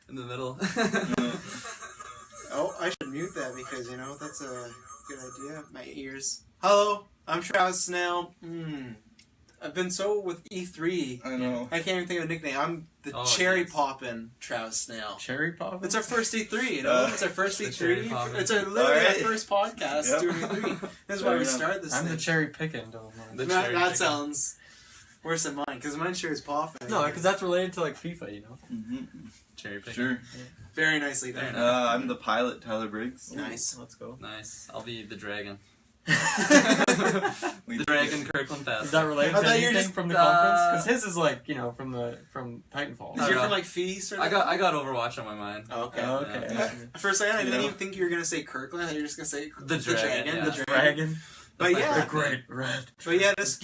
in the middle. Oh, I should mute that because, that's a good idea. My ears. Hello, I'm Travis Snell. I've been so with E3. I know. I can't even think of a nickname. I'm the Cherry Poppin' Travis Snell. Cherry Poppin'? It's our first E3, it's our first E3. It's literally our first podcast doing E3. That's why we started this thing. I'm the cherry picking. That sounds worse than mine, because mine's Cherry's Poppin'. No, because that's related to, like, FIFA, Mm-hmm. Cherry picking. Sure. Yeah. Very nicely done. I'm the pilot, Tyler Briggs. Nice. Let's go. Nice. I'll be the dragon. The dragon Kirkland Pass. Is that related to anything from the conference? Because his is like, from Titanfall. Is yours from like Feast or I got Overwatch on my mind. Oh, okay. Oh, okay. Yeah. For a second, I didn't even think you were gonna say Kirkland. I thought you were just gonna say the dragon. Yeah. The dragon. But yeah, the great red. But yeah, this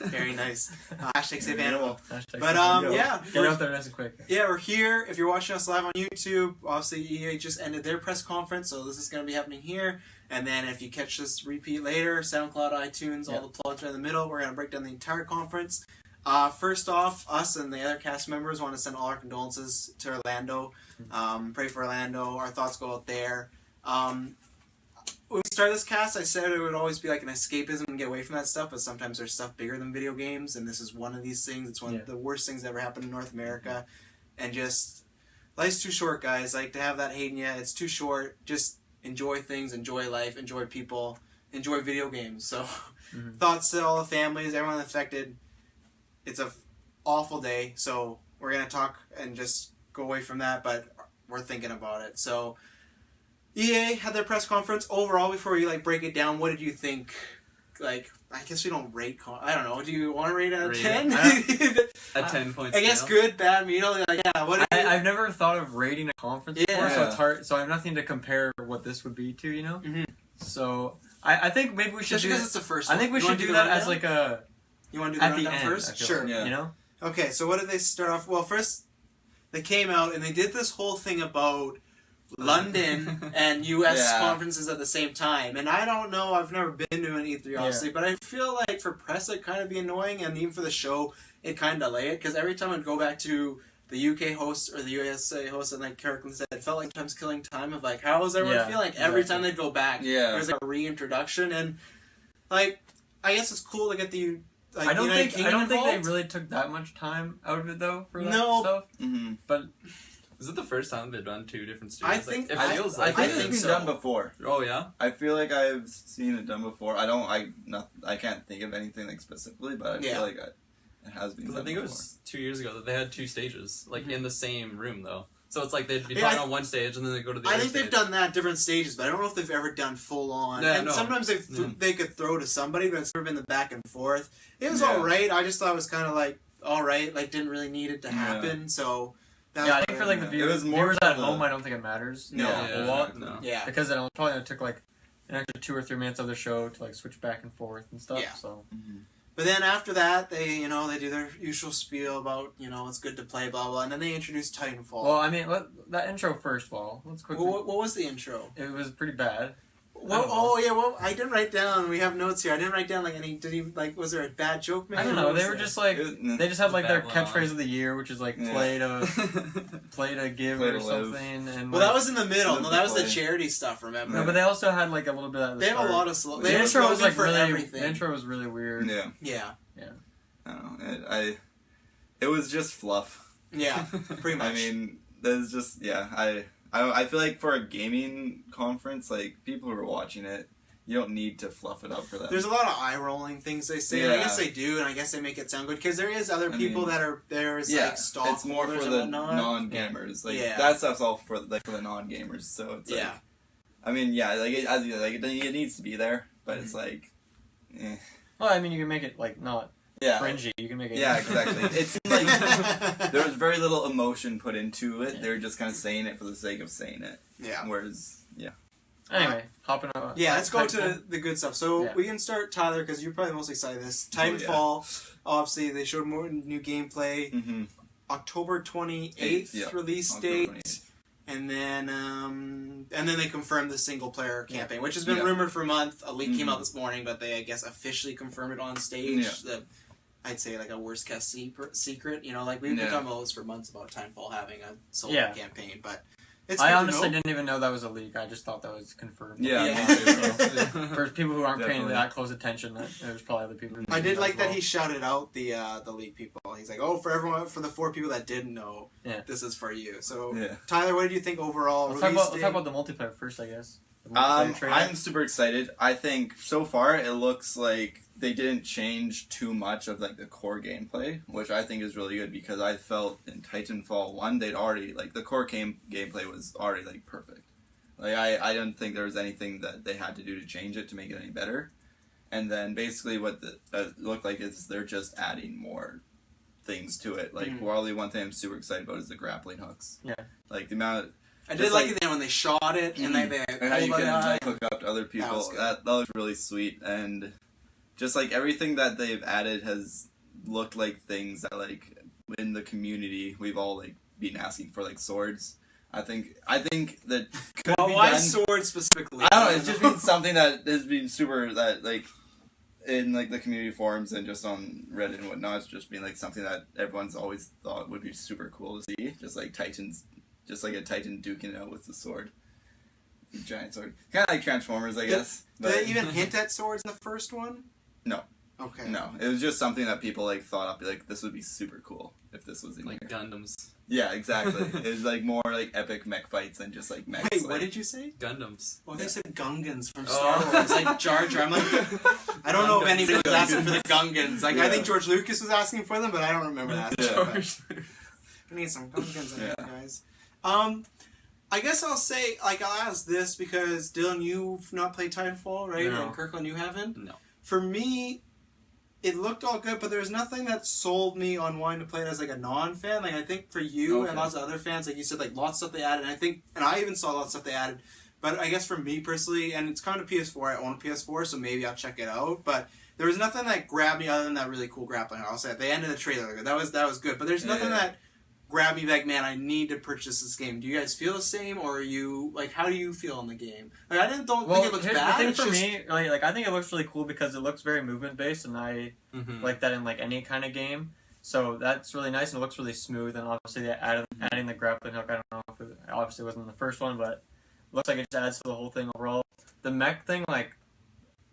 very nice. Hashtag save animal. But yeah, get out there nice and quick. Yeah, we're here. If you're watching us live on YouTube, obviously EA just ended their press conference, so this is gonna be happening here. And then if you catch this repeat later, SoundCloud, iTunes, all the plugs are in the middle. We're going to break down the entire conference. First off, us and the other cast members want to send all our condolences to Orlando. Pray for Orlando. Our thoughts go out there. When we started this cast, I said it would always be like an escapism and get away from that stuff, but sometimes there's stuff bigger than video games, and this is one of these things. It's one of the worst things that ever happened in North America. And just, life's too short, guys. Like, to have that hating you, it's too short. Just enjoy things, enjoy life, enjoy people, enjoy video games. So, thoughts to all the families, everyone affected. It's a awful day, so we're going to talk and just go away from that, but we're thinking about it. So, EA had their press conference. Overall, before we break it down, what did you think? I guess we don't rate. I don't know. Do you want to rate it out of 10? A 10 points. I guess good, bad, middle. What? I've never thought of rating a conference before, so it's hard. So I have nothing to compare what this would be to, Mm-hmm. So I think maybe we should. Just because it's the first one. I think we should do that as like a. You want to do the rundown end, first? Sure. Yeah. Okay. So what did they start off? Well, first they came out and they did this whole thing about London and US conferences at the same time. And I don't know, I've never been to an E3 obviously, but I feel like for press it kind of be annoying, and even for the show it kind of delay it, because every time I'd go back to the UK host or the USA host, and like Kirkland said, it felt like sometimes killing time of how is everyone feeling? Every time they'd go back, there's a reintroduction, and I guess it's cool to get the I don't think they really took that much time out of it though for that stuff. Mm-hmm. But is it the first time they've done two different studios? I think it feels like I think it's been done before. Oh yeah. I feel like I've seen it done before. I can't think of anything specifically, but I feel like it has been done I think before. it was 2 years ago that they had two stages, in the same room though. So it's they'd be talking on one stage and then they go to the other I think stage. they've done that different stages, but I don't know if they've ever done full on. Yeah, and sometimes they could throw to somebody, but it's sort of been the back and forth. It was alright. I just thought it was kind of alright. Didn't really need it to happen. So I think for the viewers at home, I don't think it matters. No, a lot. No. Yeah, because it probably took an extra 2 or 3 minutes of the show to switch back and forth and stuff. Yeah. So. Mm-hmm. But then after that, they they do their usual spiel about it's good to play, blah blah, and then they introduce Titanfall. Well, I mean, that intro first of all. Let's quickly. What was the intro? It was pretty bad. Well, I didn't write down. We have notes here. I didn't write down any. Did he was there a bad joke? Maybe? I don't know. They were just they just had their catchphrase of the year, which is play to give play or to something. And that was in the middle. No, that was the charity stuff. Remember? No, but they also had a little bit of. They have a lot of slow. The intro was really. Everything. The intro was really weird. Yeah. Yeah. I don't know. It was just fluff. Yeah, pretty much. I mean, there's just I feel like for a gaming conference, people who are watching it, you don't need to fluff it up for them. There's a lot of eye-rolling things they say. And I guess they do, and I guess they make it sound good, because there is other people that are there as stock. It's more for the non-gamers. That stuff's all for the non-gamers. So it's I mean, it needs to be there, but it's eh. Well, I mean, you can make it not cringy. You can make it. Yeah, exactly. It's there was very little emotion put into it. They're just kind of saying it for the sake of saying it. Yeah. Whereas, Anyway, hopping on. Yeah, let's go to the good stuff. So we can start, Tyler, because you're probably most excited this. Titanfall, obviously, they showed more new gameplay. Mm-hmm. October 28th release date. And then they confirmed the single player campaign, which has been rumored for a month. A leak came out this morning, but they, I guess, officially confirmed it on stage. I'd say like a worst kept secret. You know, like we've been talking about this for months about Timefall having a solo campaign, but I honestly didn't even know that was a leak. I just thought that was confirmed. Yeah. For people who aren't paying that close attention, there's probably other people. I did like that he shouted out the leak people. He's like, "Oh, for everyone, for the 4 people that didn't know, this is for you." So, Tyler, what did you think overall? Let's talk about the multiplayer first, I guess. I'm super excited. I think so far it looks like they didn't change too much of like the core gameplay, which I think is really good because I felt in Titanfall 1 they'd already like the core gameplay was already like perfect. Like I didn't think there was anything that they had to do to change it to make it any better. And then basically what it looked like is they're just adding more things to it. Like probably one thing I'm super excited about is the grappling hooks. Yeah. Like the amount of I did like it then when they shot it and they how you can hook up to other people. That was really sweet, and just like everything that they've added has looked like things that like in the community we've all like been asking for, like swords. I think that could be why done. Swords specifically? I don't know. It's just been something that has been super that like in like the community forums and just on Reddit and whatnot. It's just been like something that everyone's always thought would be super cool to see. Just like Titans. Just like a Titan duking it out with the sword. A giant sword. Kind of like Transformers, I guess. Did they even hint at swords in the first one? No. Okay. No. It was just something that people like thought up, like, this would be super cool if this was in like here. Gundams. Yeah, exactly. It was like more like epic mech fights than just like mechs. Wait, like, what did you say? Gundams. Oh, they said Gungans from Star Wars. Like Jar Jar. I'm like, I don't know if anybody was asking for the Gungans. Like, I think George Lucas was asking for them, but I don't remember that. We need some Gungans in here, guys. I guess I'll say, like, I'll ask this because, Dylan, you've not played Titanfall, right? No. And Kirkland, you haven't? No. For me, it looked all good, but there's nothing that sold me on wanting to play it as, like, a non-fan. Like, I think for you and lots of other fans, like you said, like, lots of stuff they added, and I even saw lots of stuff they added, but I guess for me personally, and it's kind of PS4, I own a PS4, so maybe I'll check it out, but there was nothing that grabbed me other than that really cool grappling. I'll say at the end of the trailer, that was good, but there's nothing that grab me like, man, I need to purchase this game. Do you guys feel the same, or are you like, how do you feel in the game? Like, I don't think it looks bad. The thing for me, like I think it looks really cool because it looks very movement based, and I like that in like any kind of game. So that's really nice, and it looks really smooth. And obviously, adding the grappling hook, I don't know if it obviously wasn't the first one, but it looks like it just adds to the whole thing overall. The mech thing, like,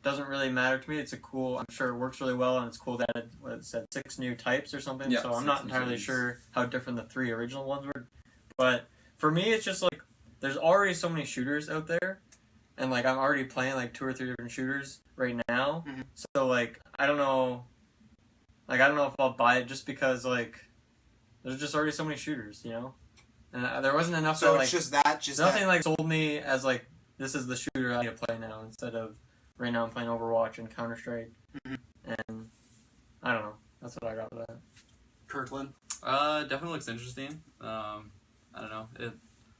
doesn't really matter to me. It's a cool. I'm sure it works really well, and it's cool that it said 6 new types or something. Yeah, so I'm not entirely sure how different the 3 original ones were. But for me, it's just like there's already so many shooters out there, and like I'm already playing like 2 or 3 different shooters right now. So like I don't know if I'll buy it just because like there's just already so many shooters, you know. And there wasn't enough. So that, it's like, just nothing like sold me as like this is the shooter I need to play now instead of. Right now I'm playing Overwatch and Counter-Strike, and I don't know. That's what I got with that. Kirkland? Definitely looks interesting. I don't know.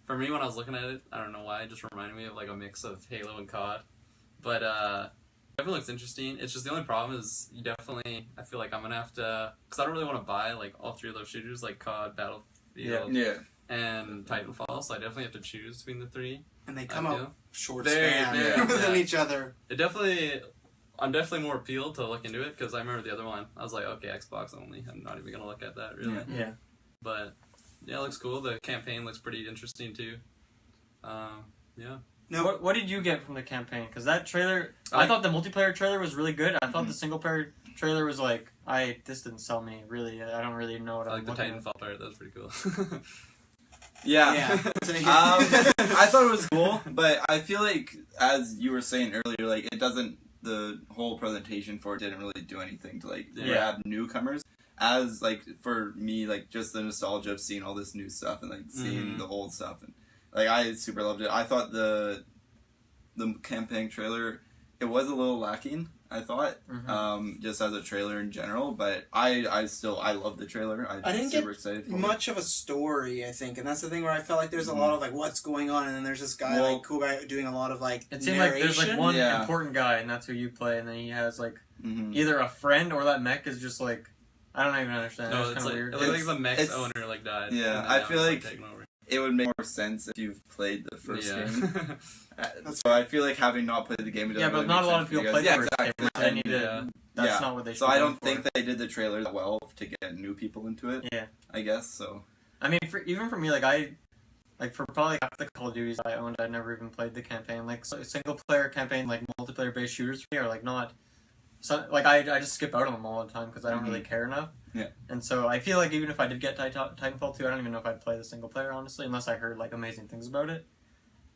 For me, when I was looking at it, I don't know why, it just reminded me of like a mix of Halo and COD. But definitely looks interesting. It's just the only problem is I feel like I'm going to have to, because I don't really want to buy like all 3 of those shooters, like COD, Battlefield, and Titanfall, so I definitely have to choose between the 3. And they come out short span within each other. I'm definitely more appealed to look into it because I remember the other one. I was like, okay, Xbox only. I'm not even gonna look at that really. Yeah. But yeah, it looks cool. The campaign looks pretty interesting too. Yeah. Now, what did you get from the campaign? Because that trailer, I thought the multiplayer trailer was really good. I thought the single player trailer was like, this didn't sell me really. I don't really know what I'm looking at. I like the Titanfall part. That was pretty cool. Yeah. I thought it was cool, but I feel like, as you were saying earlier, like, the whole presentation for it didn't really do anything to, like, grab newcomers. As, like, for me, like, just the nostalgia of seeing all this new stuff and, like, seeing the old stuff. And, like, I super loved it. I thought the campaign trailer, it was a little lacking, I thought, just as a trailer in general, but I love the trailer. I didn't super get excited for much of a story, I think, and that's the thing where I felt like there's a lot of like what's going on, and then there's this guy, cool guy, doing a lot of like it seemed like there's like one important guy, and that's who you play, and then he has like either a friend or that mech is just like I don't even understand. No, it's kind of weird. It looks like the mech's owner like died. Yeah, I feel like it would make more sense if you've played the first game. So I feel like having not played the game, but not a lot of people played the first game. They need to that's not what they should. So I don't think they did the trailer that well to get new people into it. Yeah. I guess so. I mean, even for me, for probably half the Call of Duties I owned, I never even played the campaign. Like single player campaign, like multiplayer based shooters for me are like not. So like I just skip out on them all the time because I don't really care enough. Yeah. And so I feel like even if I did get Titanfall 2, I don't even know if I'd play the single player honestly, unless I heard like amazing things about it.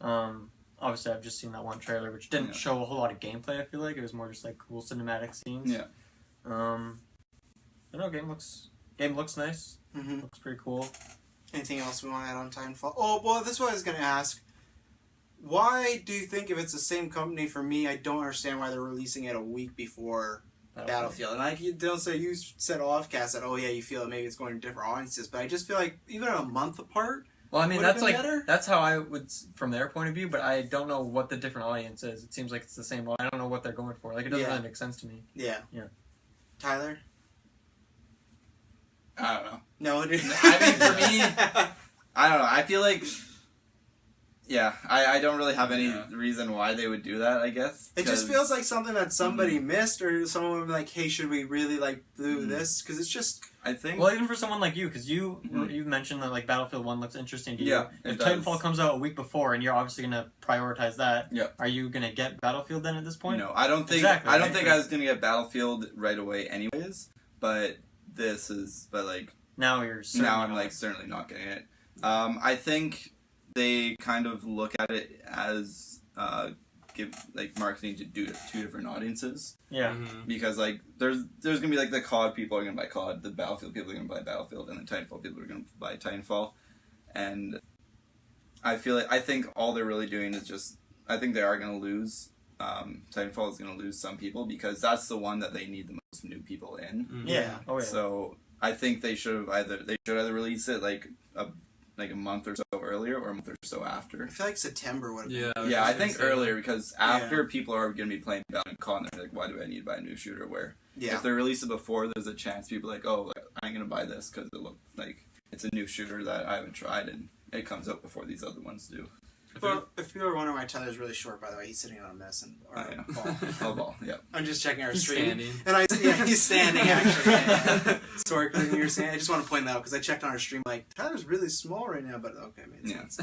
Obviously I've just seen that one trailer which didn't show a whole lot of gameplay. I feel like it was more just like cool cinematic scenes. Yeah. I know game looks nice. Mm-hmm. Looks pretty cool. Anything else we want to add on Titanfall? Oh, well, this is what I was going to ask. Why do you think if it's the same company, for me, I don't understand why they're releasing it a week before Battlefield. And like you said offcast that, oh yeah, you feel maybe it's going to different audiences, but I just feel like even a month apart. Well, I mean, better? that's how I would, from their point of view, but I don't know what the different audience is. It seems like it's the same. I don't know what they're going for. Like, it doesn't really make sense to me. Yeah. Yeah. Tyler? I don't know. No, dude. I mean, for me, I don't know. I feel like, I don't really have any reason why they would do that, I guess. It just feels like something that somebody missed, or someone would be like, hey, should we really, like, do this? Because it's just... I think... Well, even for someone like you, because you mentioned that, like, Battlefield 1 looks interesting to you. Yeah, if Titanfall comes out a week before, and you're obviously going to prioritize that, are you going to get Battlefield then at this point? No, I don't think... Exactly, I don't think I was going to get Battlefield right away anyways, but now you're certainly now I'm like certainly not getting it. I think they kind of look at it as give like marketing to do two different audiences. Yeah. Because like there's gonna be like the COD people are gonna buy COD, the Battlefield people are gonna buy Battlefield, and the Titanfall people are gonna buy Titanfall. And I think all they're really doing is just I think they are gonna lose. Titanfall is gonna lose some people because that's the one that they need the most new people in. Yeah. Oh yeah. So I think they should either release it like a month or so earlier or a month or so after. I feel like September would have been. Yeah, I think earlier because after people are going to be playing Battlefield COD and they're like, why do I need to buy a new shooter? Where if they release it before, there's a chance people are like, oh, I'm going to buy this because it looks like it's a new shooter that I haven't tried and it comes out before these other ones do. Well, if people are wondering why Tyler's really short, by the way, he's sitting on a mess and ball. A ball, yeah. I'm just checking our He's stream. standing. And he's standing actually. Yeah. Sorry, Clinton, you're standing. I just want to point that out because I checked on our stream. Like Tyler's really small right now, but okay, made sense.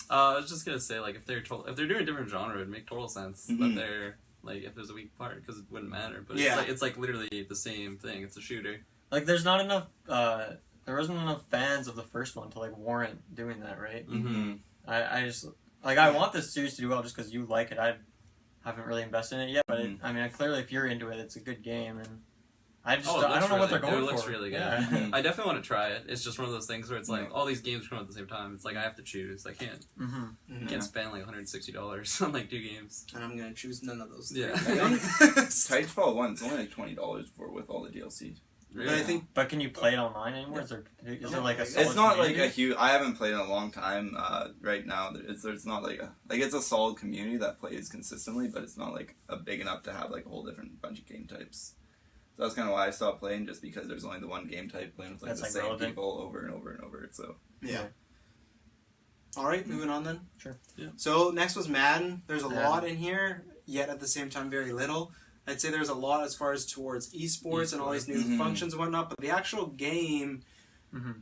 I was just gonna say like if they're doing a different genre, it'd make total sense that they're like if there's a weak part because it wouldn't matter. But it's like literally the same thing. It's a shooter. Like there's not enough. There wasn't enough fans of the first one to like warrant doing that, right? Mm-hmm. I just like I want this series to do well just because you like it. I haven't really invested in it yet, but I mean, clearly if you're into it, it's a good game, and I don't know what they're going for. It looks really good. Yeah. I definitely want to try it. It's just one of those things where it's like all these games come out at the same time. It's like I have to choose. I can't. I can't spend like $160 on like 2 games. And I'm gonna choose none of those. Yeah. Titanfall 1 is only like $20 with all the DLC. Really? But can you play it online anymore? Is there like a solid it's not community? like a huge. I haven't played in a long time. Right now, there's not like it's a solid community that plays consistently, but it's not like a big enough to have like a whole different bunch of game types. So that's kind of why I stopped playing, just because there's only the one game type playing with like the same people over and over and over. So yeah. All right, moving on then. Sure. Yeah. So next was Madden. There's a lot in here, yet at the same time very little. I'd say there's a lot as far as towards esports and all these new functions and whatnot, but the actual game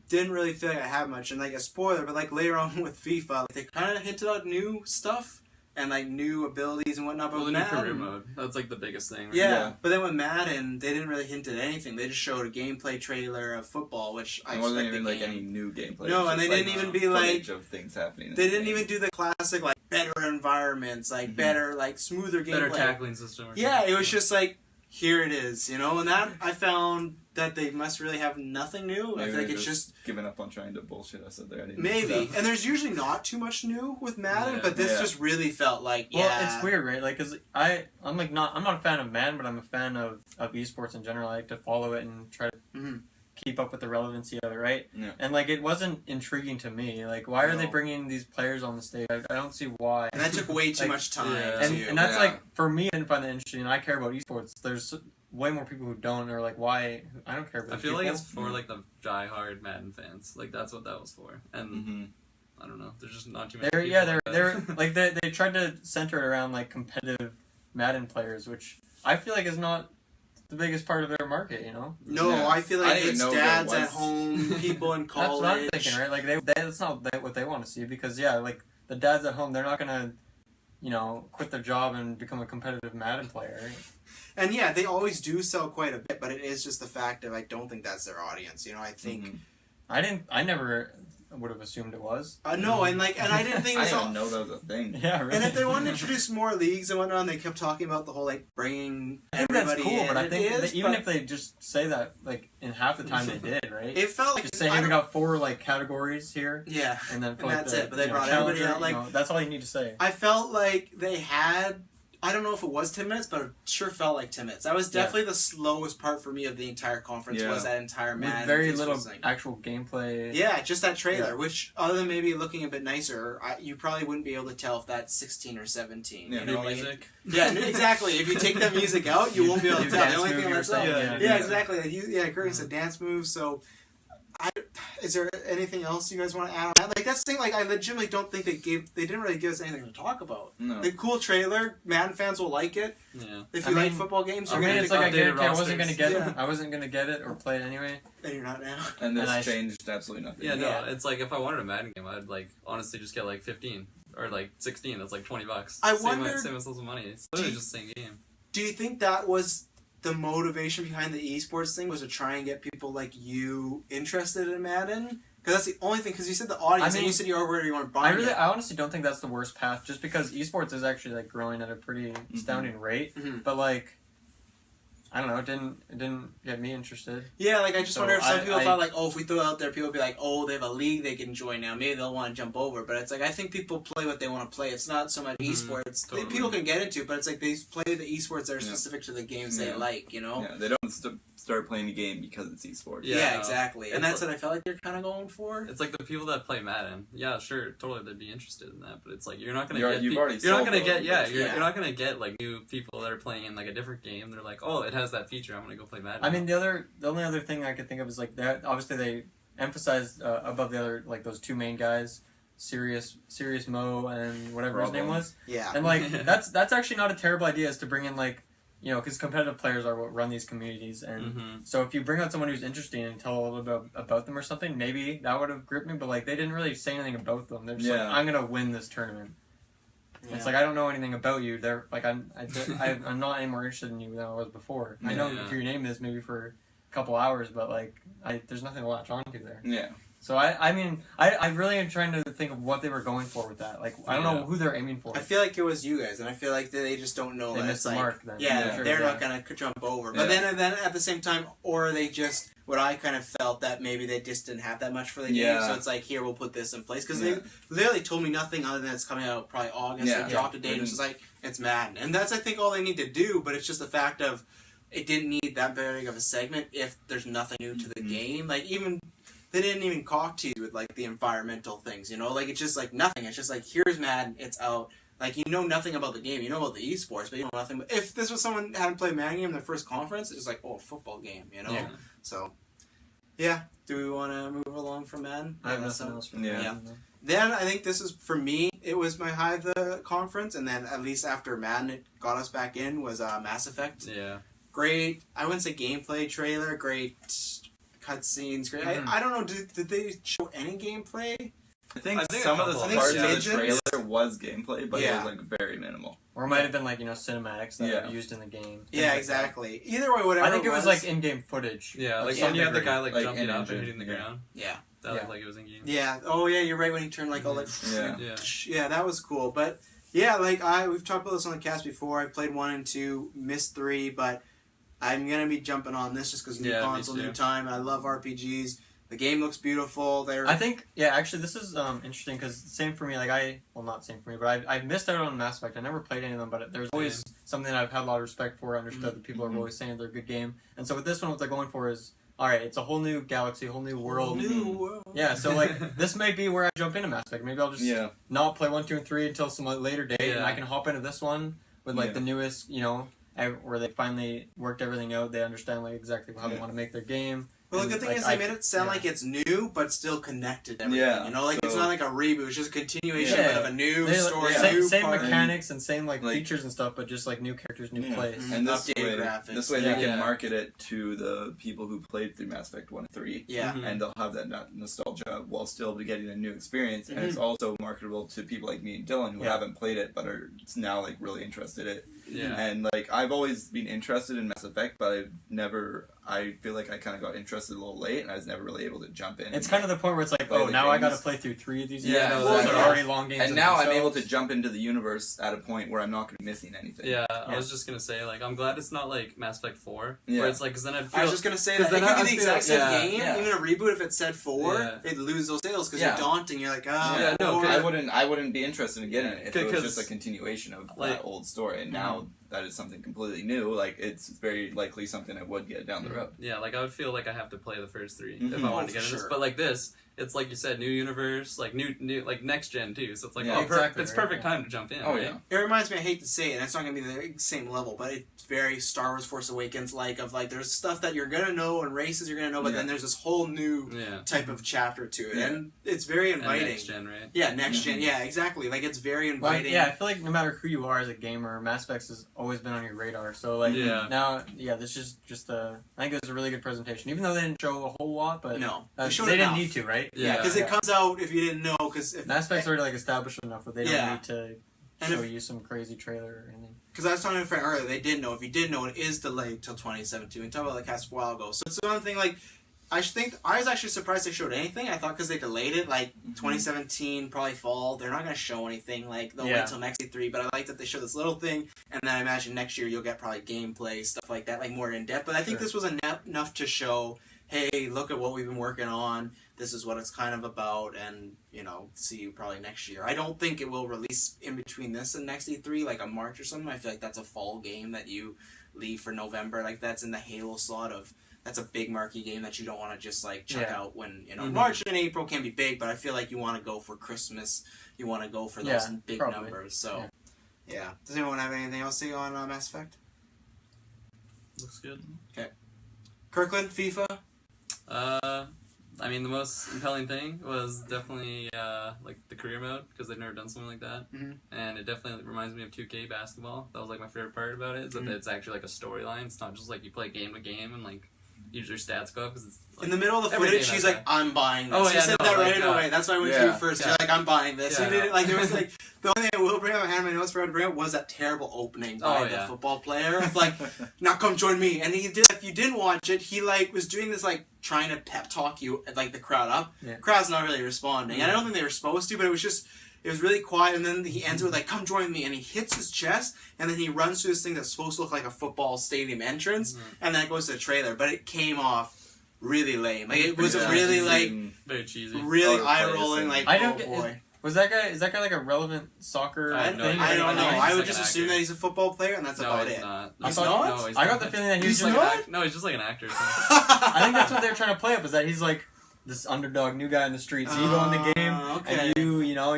didn't really feel like I had much. And like a spoiler, but like later on with FIFA, like, they kind of hinted out new stuff and like new abilities and whatnot. But Well, the with new career Madden, mode. That's like the biggest thing. Right? yeah, but then with Madden, they didn't really hint at anything. They just showed a gameplay trailer of football, which I it wasn't expect even the like game. any new gameplay. No, It was and they just, didn't even be footage like of things happening. they didn't even do the classic like better environments, like better like smoother gameplay. Better tackling system. Or Yeah, something. it was just like here it is, and that I found that they must really have nothing new. Maybe I feel like they're it's just giving up on trying to bullshit us at their maybe, and there's usually not too much new with Madden, but this just really felt like Well, it's weird, right? Like, cause I'm not a fan of Madden, but I'm a fan of esports in general. I like to follow it and try to keep up with the relevancy of it, right? Yeah. And like, it wasn't intriguing to me. Like, why are they bringing these players on the stage? I don't see why. And that took way too much time. And that's like, for me, I didn't find that interesting. I care about esports. There's way more people who don't, or like, why? I don't care about. I feel people. like it's for like the die-hard Madden fans. Like that's what that was for. And I don't know. There's just not too many. They're like they tried to center it around like competitive Madden players, which I feel like is not the biggest part of their market, you know? No, Yeah. I feel I like didn't it's know that dads was. at home, people in college. That's what I'm thinking, right? Like, that's not what they want to see because, yeah, like, the dads at home, they're not going to, you know, quit their job and become a competitive Madden player, right? And yeah, they always do sell quite a bit, but it is just the fact of I don't think that's their audience. You know, I think I never would have assumed it was. no, and I didn't think it I was didn't all. know that was a thing. Yeah, really. And if they wanted to introduce more leagues and whatnot, and they kept talking about the whole like bringing I think everybody that's cool, in, but I it think is, that even but if they just say that, like, in half the time they did, right? it felt like Just say, hey, we got 4, like, categories here, yeah, and then and that's the, it. But they you know, brought everybody challenger, out. Like you know, that's all you need to say. I felt like they had. I don't know if it was 10 minutes, but it sure felt like 10 minutes. That was definitely the slowest part for me of the entire conference. Yeah. Was that entire With man very esports little thing. actual gameplay. Yeah, just that trailer, Yeah. which other than maybe looking a bit nicer, you probably wouldn't be able to tell if that's 16 or 17. Yeah. You New know, like, music. yeah, exactly. If you take that music out, you won't be able to Your tell. The dance only move thing you that's were up. saying, Yeah, exactly. Like Curtis said dance moves. So, is there anything else you guys want to add on that? Like that's the thing. Like I legitimately don't think they didn't really give us anything to talk about. No. The cool trailer, Madden fans will like it. Yeah. If I you like mean- football games, I you're mean, gonna it's pick like I up. guarantee I wasn't rosters. gonna get Yeah. it. I wasn't gonna get it or play it anyway. And you're not now. And this And I- changed absolutely nothing. Yeah, no, Yeah. it's like if I wanted a Madden game, I'd like honestly just get like 15 or like 16. That's like $20. I Save wondered- save myself some money. It's literally just the same game. Do you think that was the motivation behind the esports thing? Was to try and get people like you interested in Madden? Because that's the only thing. Because you said the audience, I mean, and you said you already want to buy it. I honestly don't think that's the worst path. Just because esports is actually like growing at a pretty astounding rate, Mhm. but like, I don't know, it didn't get me interested. Yeah, like I just So wonder if some I- people I- thought like, oh, if we throw it out there, people will be like, oh, they have a league they can join now. Maybe they'll want to jump over. But it's like I think people play what they want to play. It's not so much esports. totally. People can get into, it, but it's like they play the esports that are Yeah. specific to the games they Yeah. like. You know. Yeah, they don't start playing the game because it's esports. Yeah, Yeah. exactly. And It's that's what I felt like they're kind of going for. It's like the people that play Madden. Yeah, sure, totally, they'd be interested in that. But it's like you're not gonna You're- get. you've already you're not sold gonna get. those, Yeah, but- you're, Yeah. you're not gonna get like new people that are playing in like a different game. They're like, oh, it has that feature. I'm gonna go play Madden. I mean, the only other thing I could think of is like that. Obviously, they emphasized above the other like those two main guys, Serious Mo and whatever his name Bravo. was. Yeah. And like that's actually not a terrible idea, is to bring in like, you know, because competitive players are what run these communities, and hmm so if you bring out someone who's interesting and tell a little bit about them or something, maybe that would have gripped me. But like they didn't really say anything about them. They're just like, Yeah. I'm gonna win this tournament. It's like I don't know anything about you. They're like I'm not any more interested in you than I was before. I know Yeah. who your name is maybe for a couple hours, but like there's nothing to latch onto there. Yeah. So I mean I really am trying to think of what they were going for with that. Like I don't know Yeah. who they're aiming for. I feel like it was you guys, and I feel like they just don't know They that missed it's the like, mark then. yeah, Yeah. they're Sure, not gonna jump over. But Yeah. then at the same time, or they just what I kind of felt that maybe they just didn't have that much for the game, Yeah. so it's like here we'll put this in place because Yeah. they literally told me nothing other than it's coming out probably August. Yeah. They dropped a date, and it's just like it's Madden, and that's I think all they need to do. But it's just the fact of it didn't need that big of a segment if there's nothing new to the Mhm. game. Like even. They didn't even talk to you with like the environmental things, you know. Like it's just like nothing. It's just like here's Madden, it's out. Like you know nothing about the game. You know about the esports, but you know nothing. If this was someone hadn't played Madden game in their first conference, it's just like oh, a football game, you know. Yeah. So, yeah. Do we want to move along from Madden? I have Yeah, nothing so- else for Yeah. that. Then I think this is for me. It was my high of the conference, and then at least after Madden, it got us back in. Was Mass Effect. Yeah. Great. I wouldn't say gameplay trailer. Great cutscenes. Great. Mhm. I don't know. Did they show any gameplay? I think, I think some a of the couple. parts I think of the Pigeons- trailer was gameplay, but Yeah. it was like very minimal. Or it might have been like, you know, cinematics that Yeah. are used in the game. Yeah, Things like exactly. Either way, whatever. that. I think it was like in-game footage. Yeah, like Yeah. when you have the Like, guy like jumping in up engine, and hitting the yeah. ground. Yeah. That Yeah. looked like it was in game. Yeah. Oh, yeah. You're right. When he turned like all like. Yeah. Yeah. Yeah, that was cool. But yeah, like we've talked about this on the cast before. I played 1 and 2, missed 3, but I'm gonna be jumping on this just because new Yeah, me console, too. new time. I love RPGs. The game looks beautiful. I think, yeah, actually, this is interesting because same for me. Like not same for me, but I missed out on Mass Effect. I never played any of them, but there's always something I've had a lot of respect for. Understood that people are always saying they're a good game, and so with this one, what they're going for is all right. It's a whole new galaxy, a whole new world. New world. Yeah, so like this might be where I jump into Mass Effect. Maybe I'll just not play 1, 2, and 3 until some later date, and Yeah. I can hop into this one with like Yeah. the newest, you know. where they finally worked everything out. They understand like exactly how they want to make their game. Well, the good thing is they made it sound like it's new, but still connected to everything. Yeah, You know, like it's not like a reboot; it's just a continuation of a new They- story, same mechanics and same like features and stuff, but just like new characters, new plays. And updated graphics. This way they can market it to the people who played through Mass Effect 1 and 3. Yeah. And they'll have that nostalgia while still getting a new experience. And it's also marketable to people like me and Dylan who haven't played it but are now like really interested in it. Yeah. And like I've always been interested in Mass Effect, but I feel like I kind of got interested a little late, and I was never really able to jump in. It's kind of the point where it's like, now I got to play through 3 of these. Yeah, they're already long games. And now I'm able to jump into the universe at a point where I'm not going to be missing anything. Yeah, I was just gonna say, like, I'm glad it's not like Mass Effect 4, Yeah. where it's like, because then I was just gonna say that it could be the exact same game. Yeah. Even a reboot, if it said 4, it'd lose those sales because you're daunting. You're like, I wouldn't be interested in getting it if it was just a continuation of that old story. And now that is something completely new. Like it's very likely something I would get down the road. Yeah, like I would feel like I have to play the first 3 if I wanted to get into this. But like this, it's like you said, new universe, like new like next gen too. So it's like it's perfect time to jump in. Oh right? yeah. It reminds me. I hate to say it, and it's not gonna be the same level, but it's very Star Wars Force Awakens like. Of like, there's stuff that you're gonna know and races you're gonna know, but then there's this whole new type of chapter to it, and it's very inviting. And next gen, right? Yeah, next gen. Yeah, exactly. Like it's very inviting. I feel like no matter who you are as a gamer, Mass Effect has always been on your radar. So like now, this is just I think it was a really good presentation, even though they didn't show a whole lot. But they didn't need to, right? Yeah, because it comes out if you didn't know. Because Mass Effect's already like established enough that they don't need to show you some crazy trailer or anything. Because I was talking to a friend earlier, they did know. If you did know, it is delayed till 2017. We talked about the cast a while ago. So it's another thing. Like I was actually surprised they showed anything. I thought because they delayed it, like 2017, probably fall. They're not going to show anything. Like they'll wait till next E3. But I like that they showed this little thing, and then I imagine next year you'll get probably gameplay stuff like that, like more in depth. But I think this was enough to show, hey, look at what we've been working on. This is what it's kind of about, and see you probably next year. I don't think it will release in between this and next E3, like a March or something. I feel like that's a fall game that you leave for November. Like that's in the Halo slot of. That's a big marquee game that you don't want to just like check out when March and April can be big, but I feel like you want to go for Christmas. You want to go for those big numbers. So, Does anyone have anything else to say on Mass Effect? Looks good. Okay. Kirkland, FIFA. I mean, the most compelling thing was definitely like the career mode, because they've never done something like that, and it definitely reminds me of 2K basketball. That was like my favorite part about it, is that it's actually like a storyline. It's not just like you play game to game and like your stats go up. Cause it's, like, in the middle of the footage, she's like, "I'm buying this." Oh, you said that right away. That's why I went to you first. Yeah. You're like, "I'm buying this." Yeah. You did it, like there was like the only thing I will bring up, and my notes for to bring up was that terrible opening by the football player. Of like, "Now come join me," and he did. If you didn't watch it, he like was doing this like trying to pep talk you like the crowd up. Crowd's not really responding, and I don't think they were supposed to, but it was just. It was really quiet, and then he ends with like, "Come join me," and he hits his chest, and then he runs through this thing that's supposed to look like a football stadium entrance, and then it goes to the trailer, but it came off really lame. Like it was a really like very cheesy, really eye rolling. Like is that guy like a relevant soccer thing? I don't know. I would just assume that he's a football player, and that's about it. He's not. No, I got the feeling that he's like not. No, he's just like an actor. I think that's what they're trying to play up. Is that he's like this underdog new guy in the streets. You go in the game, and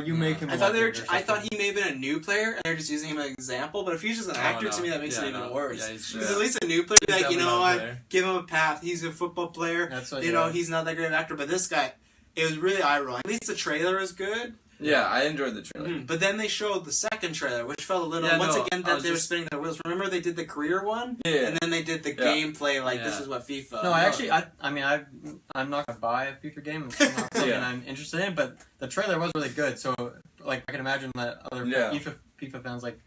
you make him. I thought he may have been a new player, and they're just using him as an example. But if he's just an actor, to me that makes it even worse. Because at least a new player, like I give him a path. He's a football player. That's what, he's not that great of an actor. But this guy, it was really eye rolling. At least the trailer is good. Yeah, I enjoyed the trailer. But then they showed the second trailer, which felt a little... again, that they were spinning their wheels. Remember they did the career one? Yeah. And then they did the gameplay, like, this is what FIFA... No, I'm not going to buy a FIFA game. It's not something I'm interested in, but the trailer was really good, so, like, I can imagine that other FIFA fans like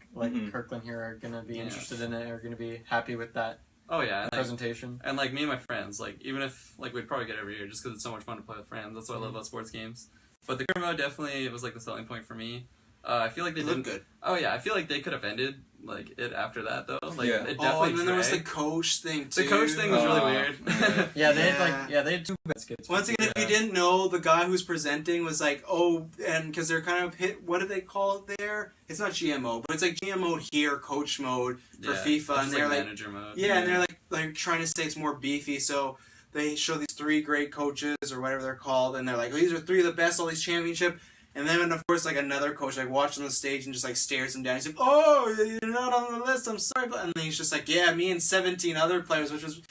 Kirkland here are going to be interested in it, are going to be happy with that. Oh yeah, presentation. And like me and my friends, like even if like we'd probably get every year just because it's so much fun to play with friends. That's what I love about sports games. But the career mode definitely was like the selling point for me. I feel like they didn't. Good. Oh yeah, I feel like they could have ended like it after that though. Like it definitely. And then there was the coach thing too. The coach thing was really weird. they had 2 bad skits. Once again, if you didn't know, the guy who's presenting was like, and because they're kind of what do they call it there? It's not GMO, but it's like GM mode here, coach mode for FIFA, and they're like manager mode. Yeah, and they're like trying to say it's more beefy, so. They show these 3 great coaches or whatever they're called, and they're like, these are 3 of the best, all these championship. And then, of course, like another coach like watched on the stage and just like stares him down. He's like, "Oh, you're not on the list. I'm sorry." And then he's just like, "Yeah, me and 17 other players," which was.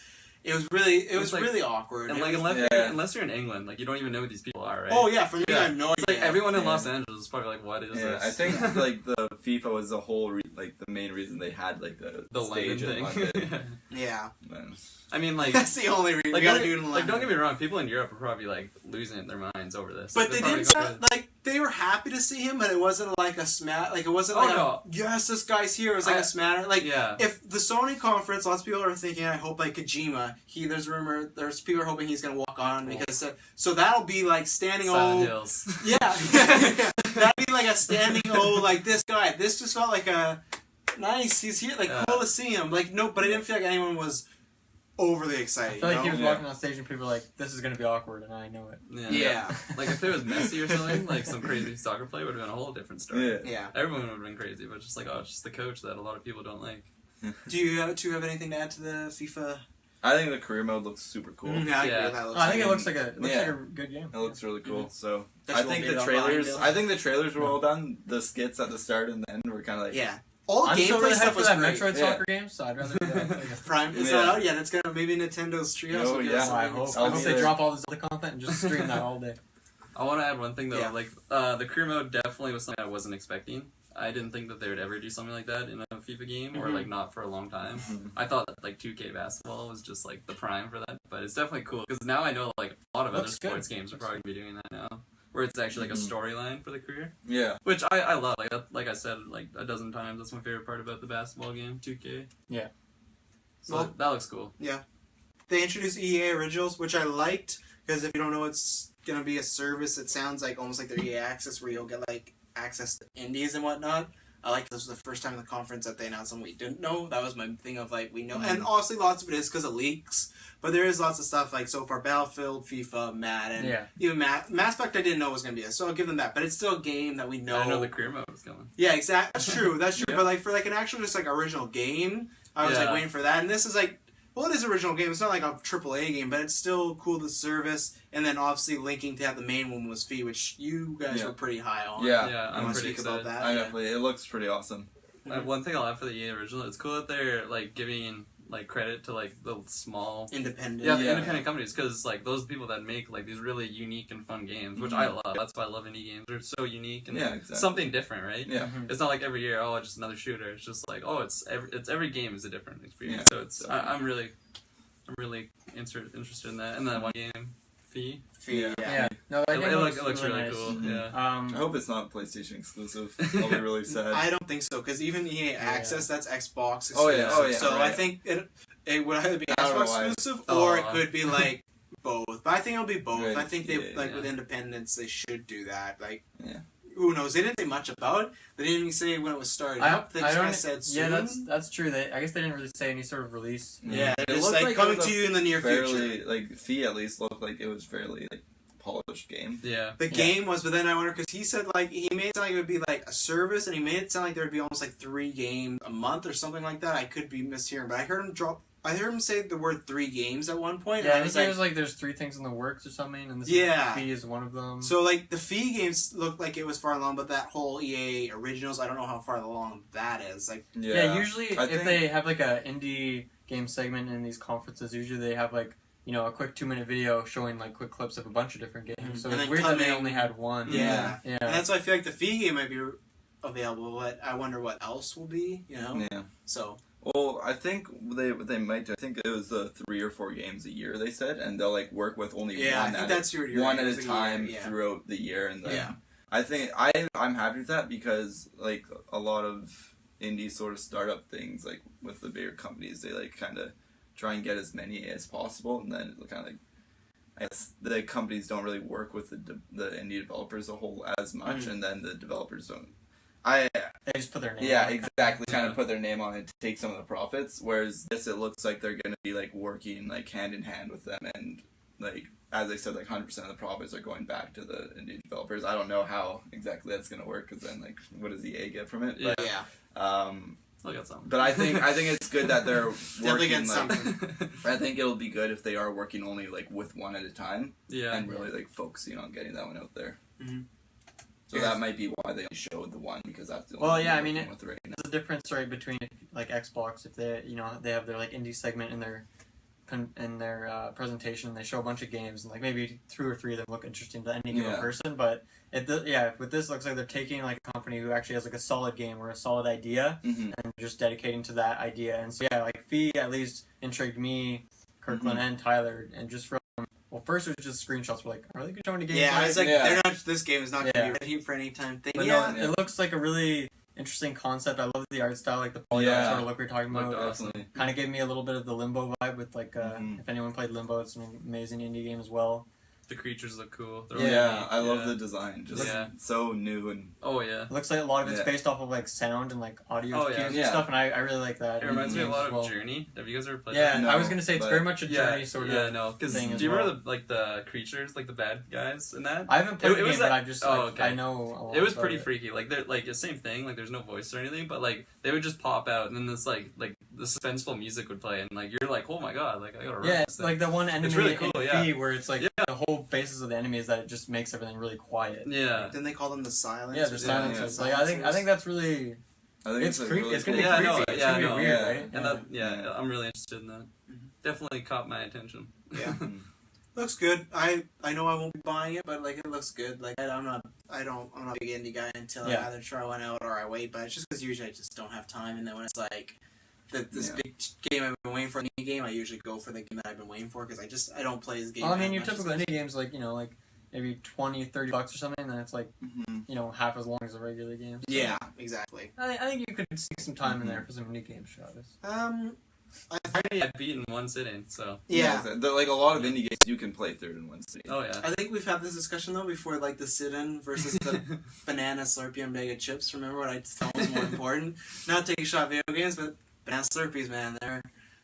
It was like, really awkward. And like unless you're in England, like you don't even know who these people are, right? Oh yeah, for me I have no idea. It's like everyone in Los Angeles is probably like, what is this? I think like the FIFA was the whole like the main reason they had like the stage London in thing. London. Yeah. I mean, like that's the only reason. Like, we gotta do it in London. Like, don't get me wrong, people in Europe are probably like losing their minds over this. But like, they didn't sound like they were happy to see him, but it wasn't like a smash. Like it wasn't yes, this guy's here. It was like a smatter. Like if the Sony conference, lots of people are thinking, I hope like Kojima. There's people are hoping he's gonna walk on because so that'll be like standing Silent Hills. Yeah, that'd be like a standing like this guy. This just felt like a nice. He's here, like cool to see him. Like no, but I didn't feel like anyone was overly excited. I feel like he was walking on stage and people were like, "This is gonna be awkward," and I know it. Yeah. Like if there was Messi or something, like some crazy soccer player would have been a whole different story. Yeah. Everyone would have been crazy, but just like it's just the coach that a lot of people don't like. Do you two have anything to add to the FIFA? I think the career mode looks super cool. I think it looks like a good game. It looks really cool. So That I think the trailers were all done. The skits at the start and the end were kind of like all I'm gameplay so stuff was that great. Metroid soccer game, so I'd rather do that. Prime, it's not out yet. It's gonna maybe Nintendo's Treehouse. Oh, yeah. I hope they drop all this other content and just stream that all day. I want to add one thing though. Like the career mode definitely was something I wasn't expecting. I didn't think that they would ever do something like that in a FIFA game, or like not for a long time. I thought that like 2K basketball was just like the prime for that, but it's definitely cool because now I know like a lot of other sports games are probably gonna be doing that now, where it's actually like a storyline for the career. Yeah, which I love. Like I said like a dozen times, that's my favorite part about the basketball game, 2K. Yeah, so that looks cool. Yeah, they introduced EA Originals, which I liked because if you don't know, it's gonna be a service. It sounds like almost like their EA Access, where you'll get like access to indies and whatnot. I like this was the first time in the conference that they announced something we didn't know. That was my thing of like we know, and obviously lots of it is because of leaks. But there is lots of stuff like so far Battlefield, FIFA, Madden, even Mass Effect I didn't know was gonna be it, so I'll give them that. But it's still a game that we know. I know the career mode was coming. Yeah, exactly. That's true. That's true. But like for like an actual just like original game, I was like waiting for that, and this is like. Well, it is an original game. It's not like a AAA game, but it's still cool to service. And then obviously linking to have the main one was Fee, which you guys were pretty high on. Yeah, I'm pretty excited about that. I definitely. It looks pretty awesome. One thing I'll add for the EA original, it's cool that they're like giving like credit to like the small independent companies, because like those people that make like these really unique and fun games, which I love. That's why I love indie games. They're so unique and something different, right? Yeah, it's not like every year, just another shooter. It's just like every game is a different experience. So it's I'm really interested in that. And then one game, Fee. Yeah. No, that game it looks really nice. cool. Yeah. I hope it's not PlayStation exclusive. I'll be really sad. I don't think so, because even EA Access, that's Xbox exclusive. Oh yeah. So I think it would either be Xbox exclusive or it could be like both. But I think it'll be both. Right. I think they with independence they should do that. Like who knows? They didn't say much about it. They didn't even say when it was started. They just kind of said soon. Yeah, that's true. I guess they didn't really say any sort of release. Yeah, it just like coming to you in the near future. Like Fee at least looked like it was fairly like polished game. Yeah. The game was, but then I wonder because he said like he made it sound like it would be like a service, and he made it sound like there would be almost like 3 games a month or something like that. I could be mishearing, but I heard him say the word 3 games at one point. Yeah, and I think it was like there's 3 things in the works or something, and this Fee is one of them. So like the Fee games looked like it was far along, but that whole EA Originals, I don't know how far along that is. Like usually if they have like a indie game segment in these conferences, usually they have like a quick 2-minute video showing like quick clips of a bunch of different games. So it's weird that they only had one. Yeah. And that's why I feel like the Fee game might be available, but I wonder what else will be. Yeah. So. Well, I think they might do. I think it was 3 or 4 games a year they said, and they'll like work with only one at a time throughout the year. And then I think I'm happy with that because like a lot of indie sort of startup things, like with the bigger companies, they like kind of try and get as many as possible, and then kind of like I guess the companies don't really work with the indie developers a whole as much, and then the developers don't. They just put their name on it. Yeah, exactly. Kind of put their name on it to take some of the profits. Whereas this, it looks like they're going to be like working like hand in hand with them, and like as I said, like 100% of the profits are going back to the indie developers. I don't know how exactly that's going to work, because then like what does EA get from it? But, They'll get something. But I think it's good that they're working. Get something. I think it'll be good if they are working only like with one at a time. Yeah. And really like focusing on getting that one out there. Mm-hmm. So that might be why they showed the one, because that's the only Well, one yeah, they're I mean, working with right now. there's a difference, right, between like Xbox, if they they have their like indie segment in their presentation, and they show a bunch of games, and like maybe 2 or 3 of them look interesting to any given person. But with this, looks like they're taking like a company who actually has like a solid game or a solid idea, and just dedicating to that idea. And so like Fee at least intrigued me, Kirkland and Tyler, and just from first it was just screenshots. We're like, are they going to show any games? Yeah, I was like, they're not. This game is not going to be ready for any time thing. But no, it looks like a really interesting concept. I love the art style, like the polygon sort of look we were talking about. Awesome. Kind of gave me a little bit of the Limbo vibe with like, if anyone played Limbo, it's an amazing indie game as well. The creatures look cool. I love the design. Just so new and... It looks like a lot of it's based off of like sound and like audio cues and stuff, and I really like that. It reminds me a lot of Journey. Have you guys ever played that? that? No, I was going to say it's very much a Journey sort of thing. Do you remember the creatures, like the bad guys in that? I haven't played the game, but I just I know a lot. It was pretty freaky. Like they're like the same thing. Like there's no voice or anything, but like they would just pop out, and then this like the suspenseful music would play, and like you're like, oh my god, like I gotta run this thing. Like the one enemy really cool, in Fee where it's like the whole basis of the enemy is that it just makes everything really quiet. Yeah. Then they call them the silence. Yeah, the silencers. Like I think that's really. I think it's creepy. Really it's gonna be creepy. It's gonna be weird, right? And I'm really interested in that. Definitely caught my attention. Yeah. Looks good. I know I won't be buying it, but like it looks good. Like I'm not a big indie guy until I either try one out or I wait. But it's just because usually I just don't have time, and then when it's like this big game I've been waiting for, an indie game, I usually go for the game that I've been waiting for because I don't play this game. Well, I mean, your typical indie games like like maybe $20-$30 or something, and then it's like half as long as a regular game. So yeah, exactly. I think you could stick some time in there for some indie games, Travis. I beat in one sitting, so like a lot of indie games you can play through in one sitting. Oh yeah. I think we've had this discussion though before, like the sit-in versus the banana Slurpee and bag of chips. Remember what I thought was more important? Not taking a shot at video games, but banana Slurpees, man, they're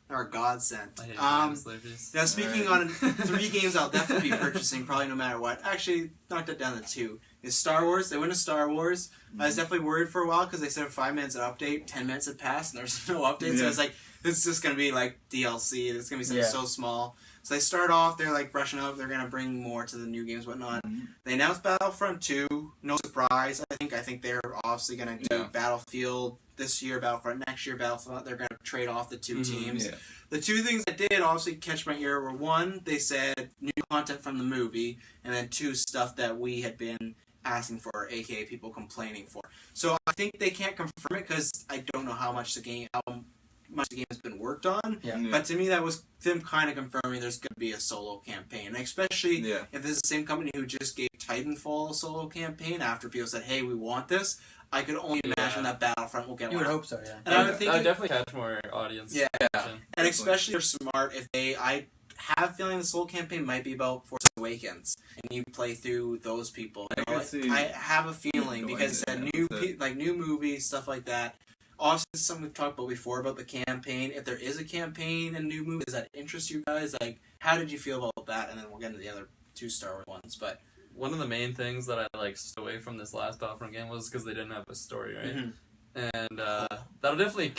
a godsend. I hate banana Slurpees. Now speaking on 3 games I'll definitely be purchasing, probably no matter what. Actually, knocked it down to 2. Is Star Wars. They went to Star Wars. I was definitely worried for a while because they said 5 minutes of update, 10 minutes had passed, and there was no update. So I was like, this is just going to be like DLC. It's going to be something so small. So they start off, they're like brushing up. They're going to bring more to the new games, whatnot. They announced Battlefront 2. No surprise. I think they're obviously going to do Battlefield this year, Battlefront next year, Battlefront. They're going to trade off the 2 teams. Yeah. The 2 things that did obviously catch my ear were, 1, they said new content from the movie, and then 2, stuff that we had been asking for, aka people complaining for. So I think they can't confirm it because I don't know how much the game has been worked on. Yeah. But to me, that was them kind of confirming there's going to be a solo campaign, especially if this is the same company who just gave Titanfall a solo campaign after people said, "Hey, we want this." I could only imagine that Battlefront will get one. You would hope so, yeah. And I would think I would definitely catch more audience. Yeah. And especially they're smart if I have a feeling the solo campaign might be about Force Awakens, and you play through those people. I have a feeling because new movies, stuff like that. Also, something we've talked about before about the campaign. If there is a campaign and new movie, does that interest you guys? Like, how did you feel about that? And then we'll get into the other 2 Star Wars ones. But one of the main things that I stood away from this last Battlefront game was because they didn't have a story, right? And that'll definitely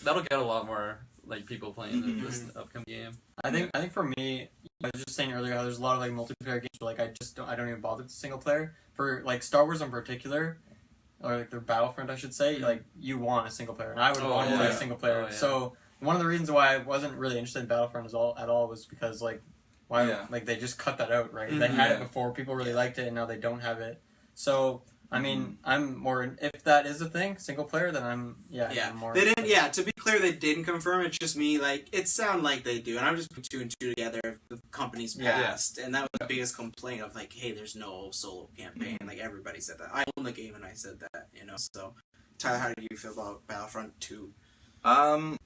that'll get a lot more people playing this upcoming game. I think for me, I was just saying earlier how there's a lot of multiplayer games where I don't even bother with single player. For Star Wars in particular, or their Battlefront I should say, you want a single player, and I would want to play a single player. So one of the reasons why I wasn't really interested in Battlefront at all was because they just cut that out, right? They had it before, people really liked it, and now they don't have it. So I mean, I'm more, if that is a thing, single player, then I'm more. They didn't, to be clear, they didn't confirm. It's just me, it sounded like they do. And I'm just putting 2 and 2 together of the company's past. And that was the biggest complaint of, hey, there's no solo campaign. Everybody said that. I own the game and I said that, So, Tyler, how do you feel about Battlefront 2? I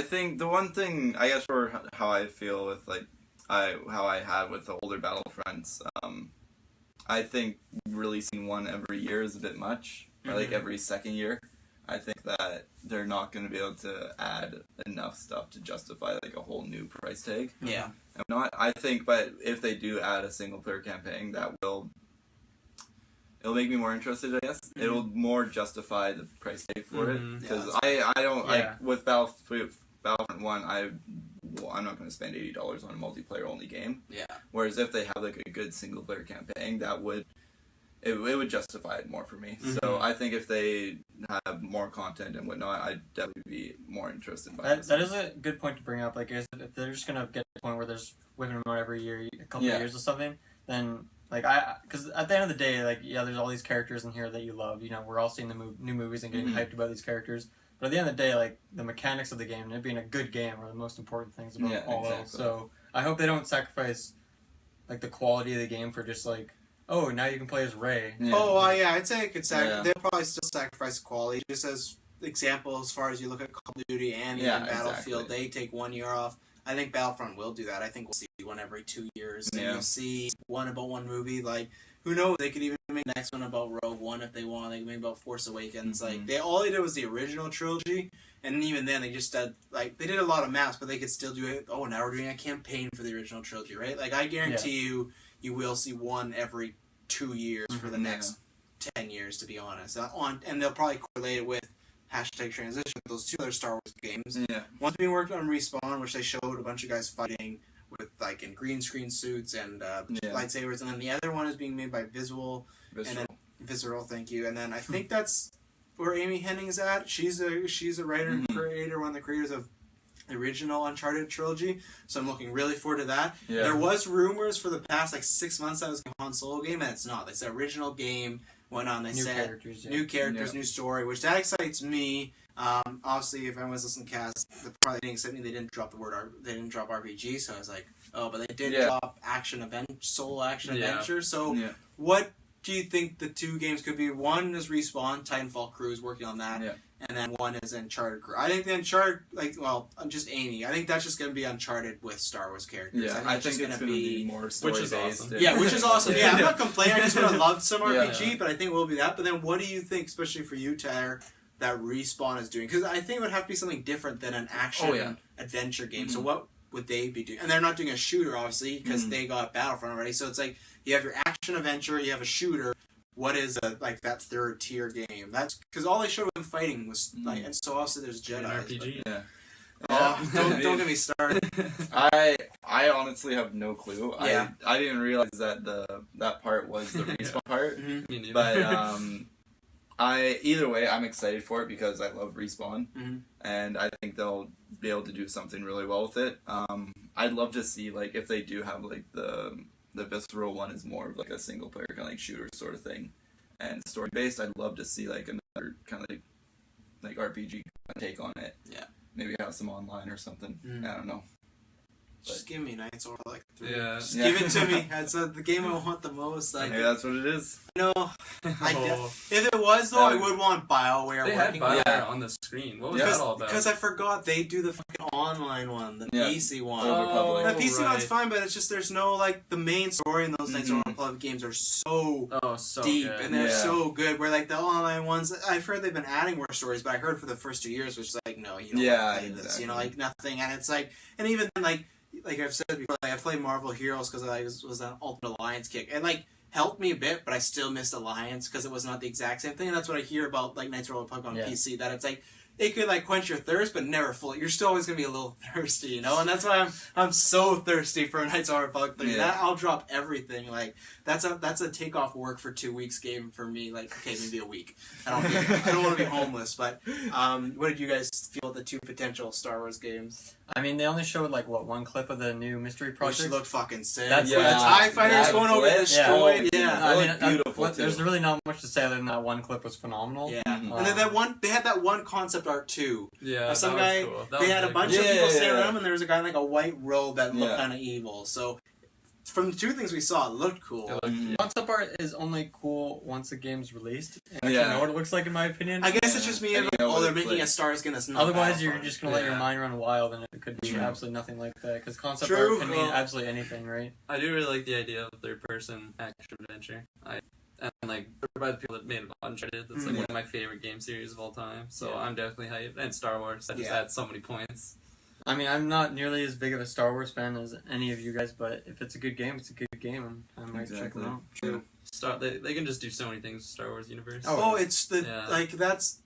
think the one thing, I guess, for how I feel with, how I had with the older Battlefronts, I think releasing one every year is a bit much, or every second year. I think that they're not going to be able to add enough stuff to justify a whole new price tag. Yeah. But if they do add a single player campaign, it'll make me more interested, I guess. It'll more justify the price tag for it. Because with Battlefront 1, I'm not going to spend $80 on a multiplayer only game. Yeah. Whereas if they have a good single player campaign, that would it would justify it more for me. So I think if they have more content and whatnot, I'd definitely be more interested by that is a good point to bring up. Like, if they're just gonna get to the point where there's whipping them out every year, a couple of years or something, then like because at the end of the day, like there's all these characters in here that you love. You know, we're all seeing the new movies and getting hyped about these characters. But at the end of the day, like the mechanics of the game and it being a good game are the most important things about all else. So I hope they don't sacrifice like the quality of the game for just like, oh, now you can play as Ray. Yeah. Oh, yeah, I'd say it could they'll probably still sacrifice quality. Just as example, as far as you look at Call of Duty and even Battlefield, they take 1 year off. I think Battlefront will do that. I think we'll see one every 2 years. And you'll see one about one movie. Like, who knows? They could even make the next one about Rogue One if they want. They could make about Force Awakens. Like, all they did was the original trilogy. And even then, they just did, like, they did a lot of maps, but they could still do it. Oh, now we're doing a campaign for the original trilogy, right? Like, I guarantee you will see one every 2 years for the next 10 years, to be honest. And they'll probably correlate it with #transition. Those two other Star Wars games. Yeah. One's being worked on Respawn, which they showed a bunch of guys fighting with, like, in green screen suits and lightsabers. And then the other one is being made by Visceral. Visceral, thank you. And then I think that's where Amy Hennig's at. She's a writer and creator, one of the creators of the original Uncharted trilogy, so I'm looking really forward to that. There was rumors for the past 6 months that it was a Han Solo game, and it's not. It's the original game went on. They said new characters, new story, which that excites me. Obviously, if anyone's listening to cast, they probably didn't excite me. They didn't drop the word. They didn't drop RPG, so I was like, oh, but they did drop solo action adventure. So what do you think the two games could be? One is Respawn, Titanfall crew is working on that. And then one is Uncharted crew. I think the Uncharted, just Amy. I think that's just going to be Uncharted with Star Wars characters. Yeah, I think it's going to be more story-based. Which is awesome. Yeah, which is awesome. Yeah, I'm not complaining. I just would have loved some RPG, but I think it will be that. But then what do you think, especially for you, Tyler, that Respawn is doing? Because I think it would have to be something different than an action adventure game. So what would they be doing? And they're not doing a shooter, obviously, because they got Battlefront already. So it's like you have your action adventure, you have a shooter. What is that third tier game? That's because all they showed them fighting was and so obviously there's Jedi. RPG. Don't get me started. I honestly have no clue. Yeah. I didn't realize that that part was the Respawn part. Me neither. But either way, I'm excited for it because I love Respawn, and I think they'll be able to do something really well with it. I'd love to see if they do have the Visceral one is more of a single player kind of shooter sort of thing, and story based. I'd love to see another kind of RPG take on it. Yeah, maybe have some online or something. I don't know. Just give me Knights or 3. Yeah. Just give it to me. That's the game I want the most. Maybe that's what it is. No. If it was, though, I would want BioWare working on it. BioWare on the screen. What was that all about? Because I forgot they do the fucking online one, the PC one. Oh, the PC one's fine, but it's just there's no, the main story in those Knights of Republic games are so deep, good. and they're so good, where, the online ones, I've heard they've been adding more stories, but I heard for the first 2 years, which is no, you don't play this, nothing, and it's and even then, like I've said before, I played Marvel Heroes because I was an Ultimate Alliance kick, and helped me a bit, but I still missed Alliance because it was not the exact same thing. And that's what I hear about Knights of the Republic on PC, that it's it could quench your thirst, but never fully. You're still always gonna be a little thirsty, And that's why I'm so thirsty for a Knights of the Republic 3. That I'll drop everything. That's a take off work for 2 weeks game for me. Okay, maybe a week. I don't want to be homeless. But what did you guys feel of the two potential Star Wars games? I mean, they only showed one clip of the new mystery project. Which looked fucking sick. That's where the TIE fighters going over the destroyed. I mean, beautiful. There's really not much to say other than that one clip was phenomenal. Yeah, and then they had that one concept art too. Yeah, some guy. Cool. They had a bunch of people standing around him, and there was a guy in a white robe that looked kind of evil. So, from the two things we saw, it looked cool. Concept art is only cool once the game's released. I know what it looks like, in my opinion. I guess it's just me. They're making a Star Skin that's not. Otherwise, you're just gonna let your mind run wild, and it could be absolutely nothing like that. Because concept art can mean absolutely anything, right? I do really like the idea of third-person action adventure. By the people that made Uncharted, that's one of my favorite game series of all time. So I'm definitely hyped. And Star Wars, that just adds so many points. I mean, I'm not nearly as big of a Star Wars fan as any of you guys, but if it's a good game, it's a good game, and I might check them out. True. They can just do so many things with Star Wars universe. It's the that's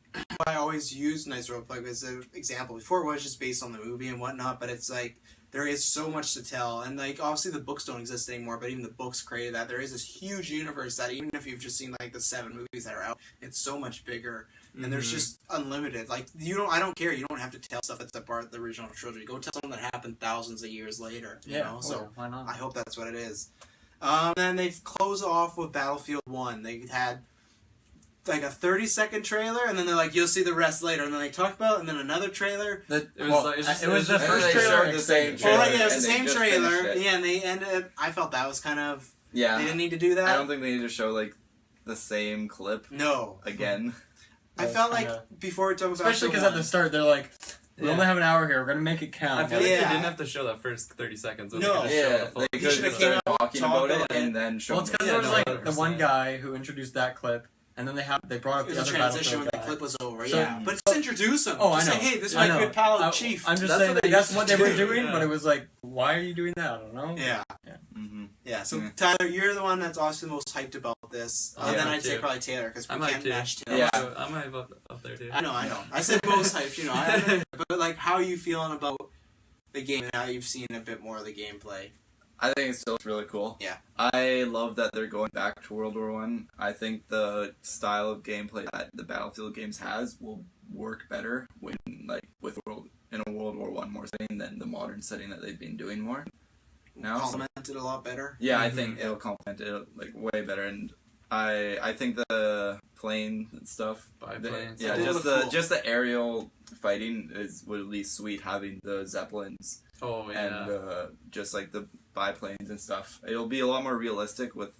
I always use Knights of the Old Republic as an example. Before it was just based on the movie and whatnot, but it's like there is so much to tell, and like obviously the books don't exist anymore, but even the books created that. There is this huge universe that even if you've just seen like the 7 movies that are out, it's so much bigger, and there's just unlimited. Like I don't care. You don't have to tell stuff that's a part of the original trilogy. Go tell something that happened thousands of years later. You know, so why not? I hope that's what it is. Then they close off with Battlefield 1. They had like a 30-second trailer, and then they're like, "You'll see the rest later." And then they talked about it, and then another trailer. It was the first they trailer. showed the same Oh, trailer. yeah, it was the and they same just trailer. finished it. Yeah, and they ended. I felt that was kind of. Yeah. They didn't need to do that. I don't think they need to show like the same clip No. again. I felt like before we talk about especially because at the start they're like, we only have an hour here. We're gonna make it count. I feel like they didn't have to show that first 30 seconds. When No. they could just show the full They He could should've have came started out, talking talked about it about it. and then show Well, it's because Yeah, there was no, like the 100%. one guy who introduced that clip, and then they brought up It the was a other transition when Battlefield the guy. clip was over. So- Yeah, but just introduce him. Oh, I just know. say, hey, this is I my know. good pal, Chief. I'm just That's saying what they that's used what to they were do, doing, yeah. but it was like, why are you doing that? I don't know. Yeah. Mm-hmm. Yeah, so Yeah. Tyler, you're the one that's also the most hyped about this. Oh, And then yeah, I'd say too. probably Taylor, because we I might can't too. match Taylor. Yeah. I'm up there, dude. I know. I said most hyped, but like, how are you feeling about the game now you've seen a bit more of the gameplay? I think it still looks really cool. Yeah. I love that they're going back to World War One. I think the style of gameplay that the Battlefield games has will work better when in a World War One more setting than the modern setting that they've been doing more. Now, Complemented a lot better. yeah, I think it'll complement it like way better, and I think the plane and stuff. Biplanes. Yeah, They just look the cool. just the aerial fighting would be sweet, having the Zeppelins Oh, yeah. and just like the biplanes and stuff. It'll be a lot more realistic with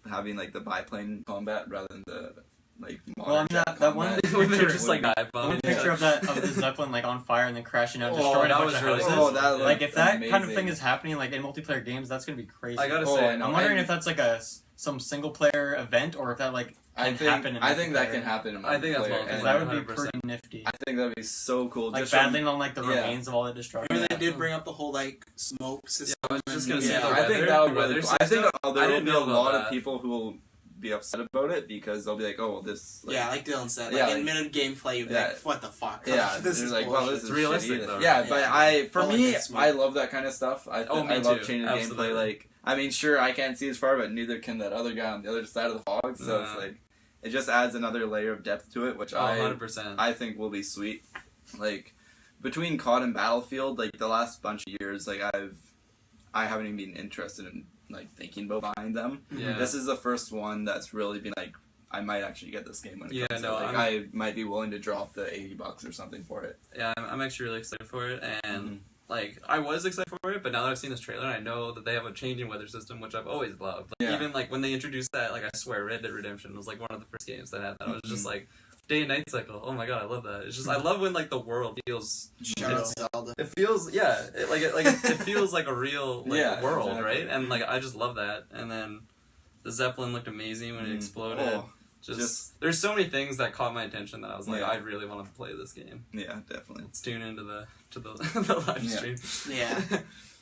having like the biplane combat rather than the like modern Well, I mean, jet that one combat. when they're picture- just like dive One bombing. picture of the Zeppelin like on fire and then crashing out, Oh, destroying a that bunch was of really houses. cool. Oh, that Like if that kind of amazing. thing is happening like in multiplayer games, that's gonna be crazy. I gotta Oh, say, I know. I'm wondering And if that's like some single player event or if that like I can happen in think that multiplayer. can happen in I think that's multiplayer, multiplayer. and that would be 100%. pretty nifty. I think that'd be so cool. Like just from- battling on like the yeah. remains of all the destruction. Remember they did bring up the whole like smoke system. I was just gonna and- say yeah. the I think weather- that would the really weather cool. I think system. there I will didn't be a know about lot of that. people who will be upset about it because they'll be like, "Oh, this." Like, Yeah, like Dylan said, Yeah, like like- in minute gameplay, you'd be Yeah. like, "What the fuck?" Yeah, this they're is like, bullshit. "Well, this is It's realistic, shitty." though, Yeah, right? but Yeah. for I like me, that smoke. I love that kind of stuff. I me love too. changing the Absolutely. gameplay. Like, I mean, sure, I can't see as far, but neither can that other guy on the other side of the fog. So it's Nah. like, it just adds another layer of depth to it, which Oh, 100%. I think will be sweet. Like, between COD and Battlefield, like the last bunch of years, like I haven't even been interested in like thinking about buying them. Yeah. This is the first one that's really been like, I might actually get this game when it Yeah, comes no, out. Like, I'm- I might be willing to drop the $80 or something for it. Yeah, I'm actually really excited for it, and Mhm. like I was excited for it, but now that I've seen this trailer, I know that they have a changing weather system, which I've always loved. Like, Yeah. even like when they introduced that, like I swear, Red Dead Redemption was like one of the first games that had that. I was Mm-hmm. just like day and night cycle. Oh my god, I love that. It's just I love when like the world feels. Shout out Zelda. It feels it feels like a real like, Yeah, world, exactly. right? And like I just love that. And then the Zeppelin looked amazing when it exploded. Oh, Just There's so many things that caught my attention that I was like, Yeah. I really want to play this game. yeah, definitely. Let's tune into the the live Yeah. stream. Yeah.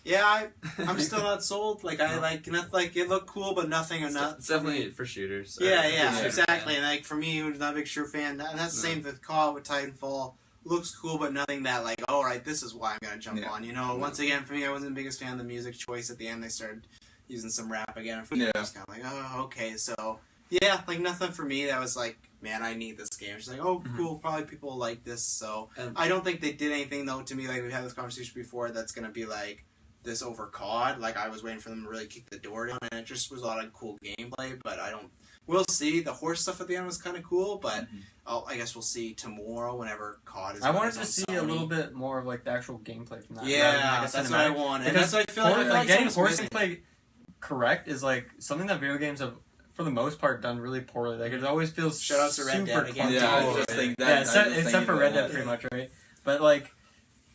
Yeah, I'm still not sold. Like I like not like it looked cool, but nothing enough. It's definitely for shooters. Yeah, Or yeah, shooter exactly. fan. And like for me, who's not a big sure fan, and that's the No. same with COD with Titanfall. Looks cool, but nothing that like, all right, this is why I'm gonna jump Yeah. on. You know, once again, for me, I wasn't the biggest fan of the music choice. At the end, they started using some rap again. For me, Yeah. I was kind of like, oh, okay, so yeah, like nothing for me. That was like, man, I need this game. She's like, oh, cool, probably people like this. So And- I don't think they did anything though. To me, like we've had this conversation before, that's gonna be like this over COD. Like I was waiting for them to really kick the door down, and it just was a lot of cool gameplay. But I don't. We'll see. The horse stuff at the end was kind of cool, but I guess we'll see tomorrow whenever COD is. I wanted released to on see a Sony. little bit more of like the actual gameplay from that. rather than, Yeah, like, a that's what I cinematic. want, and Because that's what I feel like. I feel like getting someone's horse missing. gameplay correct is like something that video games have, for the most part, done really poorly. Like it always feels Shout out to Red Dead super again. clunky. Yeah, I Oh, just right. think that. Yeah, I except, just except think for that- Red Dead, pretty much, right? But like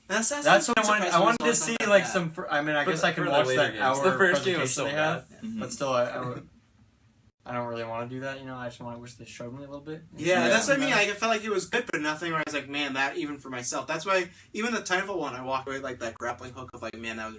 That's that's what I surprised wanted. I me wanted to it's see not that like bad. some. I mean, I For guess the- I could for the watch later that games. hour The first game was presentation so they have, Mhm. but still, I don't really want to do that. You know, I just wish they showed me a little bit. Yeah, Yeah. that's what I mean. Like, I felt like it was good, but nothing where I was like, man, that even for myself. That's why even the Titanfall one, I walked away with, like that grappling hook of like, man, that was.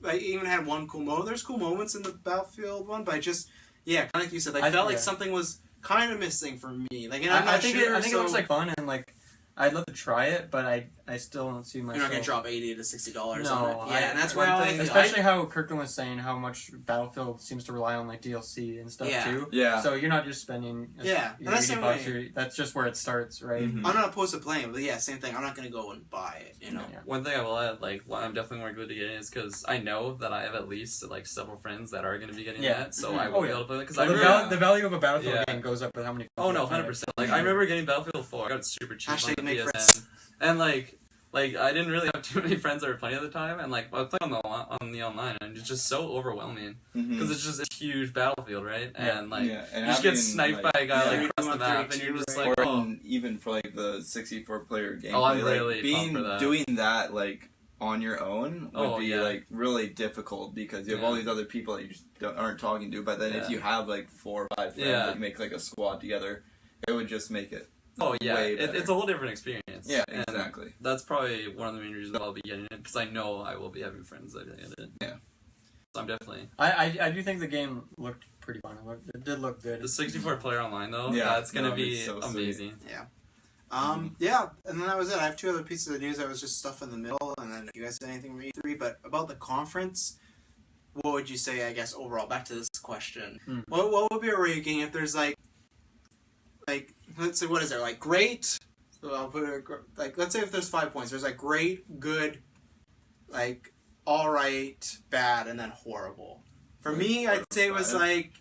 I even had one cool moment. There's cool moments in the Battlefield one, but I just, yeah, kind of like you said, like, I felt like yeah. something was kind of missing for me. Like, and I think it looks like fun, and like I'd love to try it, but I still don't see myself. You're not gonna drop $80 to $60 no, on it. Yeah, and that's where especially how Kirkland was saying how much Battlefield seems to rely on like DLC and stuff too. Yeah. So you're not just spending $80. That's just where it starts, right? Mm-hmm. I'm not opposed to playing, but yeah, same thing. I'm not gonna go and buy it. You know. Yeah. One thing I will add, like, why I'm definitely more good to getting is because I know that I have at least like several friends that are going to be getting that, so I will be able to play it. Because the value of a Battlefield game goes up with how many. Oh no, 100%. Like I remember getting Battlefield 4. I got it super cheap on the PSN, friends. and like I didn't really have too many friends that were playing at the time, and like I was playing on the online, and it's just so overwhelming because it's just a huge battlefield, right? And like and you just get sniped by a guy like across the map, and you're just like, even for like the 64-player game. I'm really pumped for that. Doing that like on your own would be like really difficult because you have all these other people that you just aren't talking to. But then if you have like 4 or 5 friends that you make like a squad together, it would just make it. Oh yeah, it's a whole different experience. Yeah, exactly. And that's probably one of the main reasons I'll be getting it because I know I will be having friends that get it. Yeah, so I'm definitely. I do think the game looked pretty fun. It did look good. The 64-player online though, that's gonna be so amazing. Sweet. Yeah. Yeah, and then that was it. I have 2 other pieces of news that was just stuff in the middle, and then if you guys did anything from E3, but about the conference, what would you say, I guess, overall? Back to this question. What would be a rating if there's like, let's say, what is there, like, great, so I'll put it, like, let's say if there's 5 points, there's like great, good, like, alright, bad, and then horrible. For me, I'd say it was like,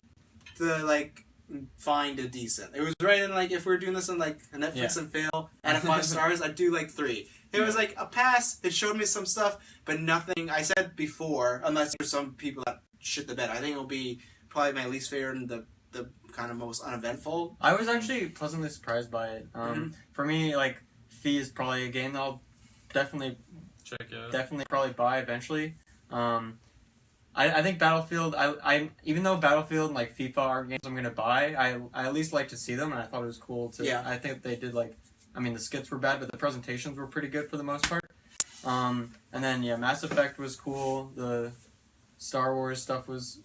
fine to decent. It was right in like if we were doing this on like a Netflix and fail out of 5 stars, I'd do like 3. It was like a pass. It showed me some stuff, but nothing. I said before, unless there's some people that shit the bed, I think it'll be probably my least favorite and the kind of most uneventful. I was actually pleasantly surprised by it. For me, like Fee is probably a game that I'll definitely check out. Definitely probably buy eventually. I think Battlefield. I even though Battlefield and like FIFA aren't games I'm gonna buy, I at least like to see them, and I thought it was cool to. Yeah. I think they did like. I mean, the skits were bad, but the presentations were pretty good for the most part. And then Mass Effect was cool. The Star Wars stuff was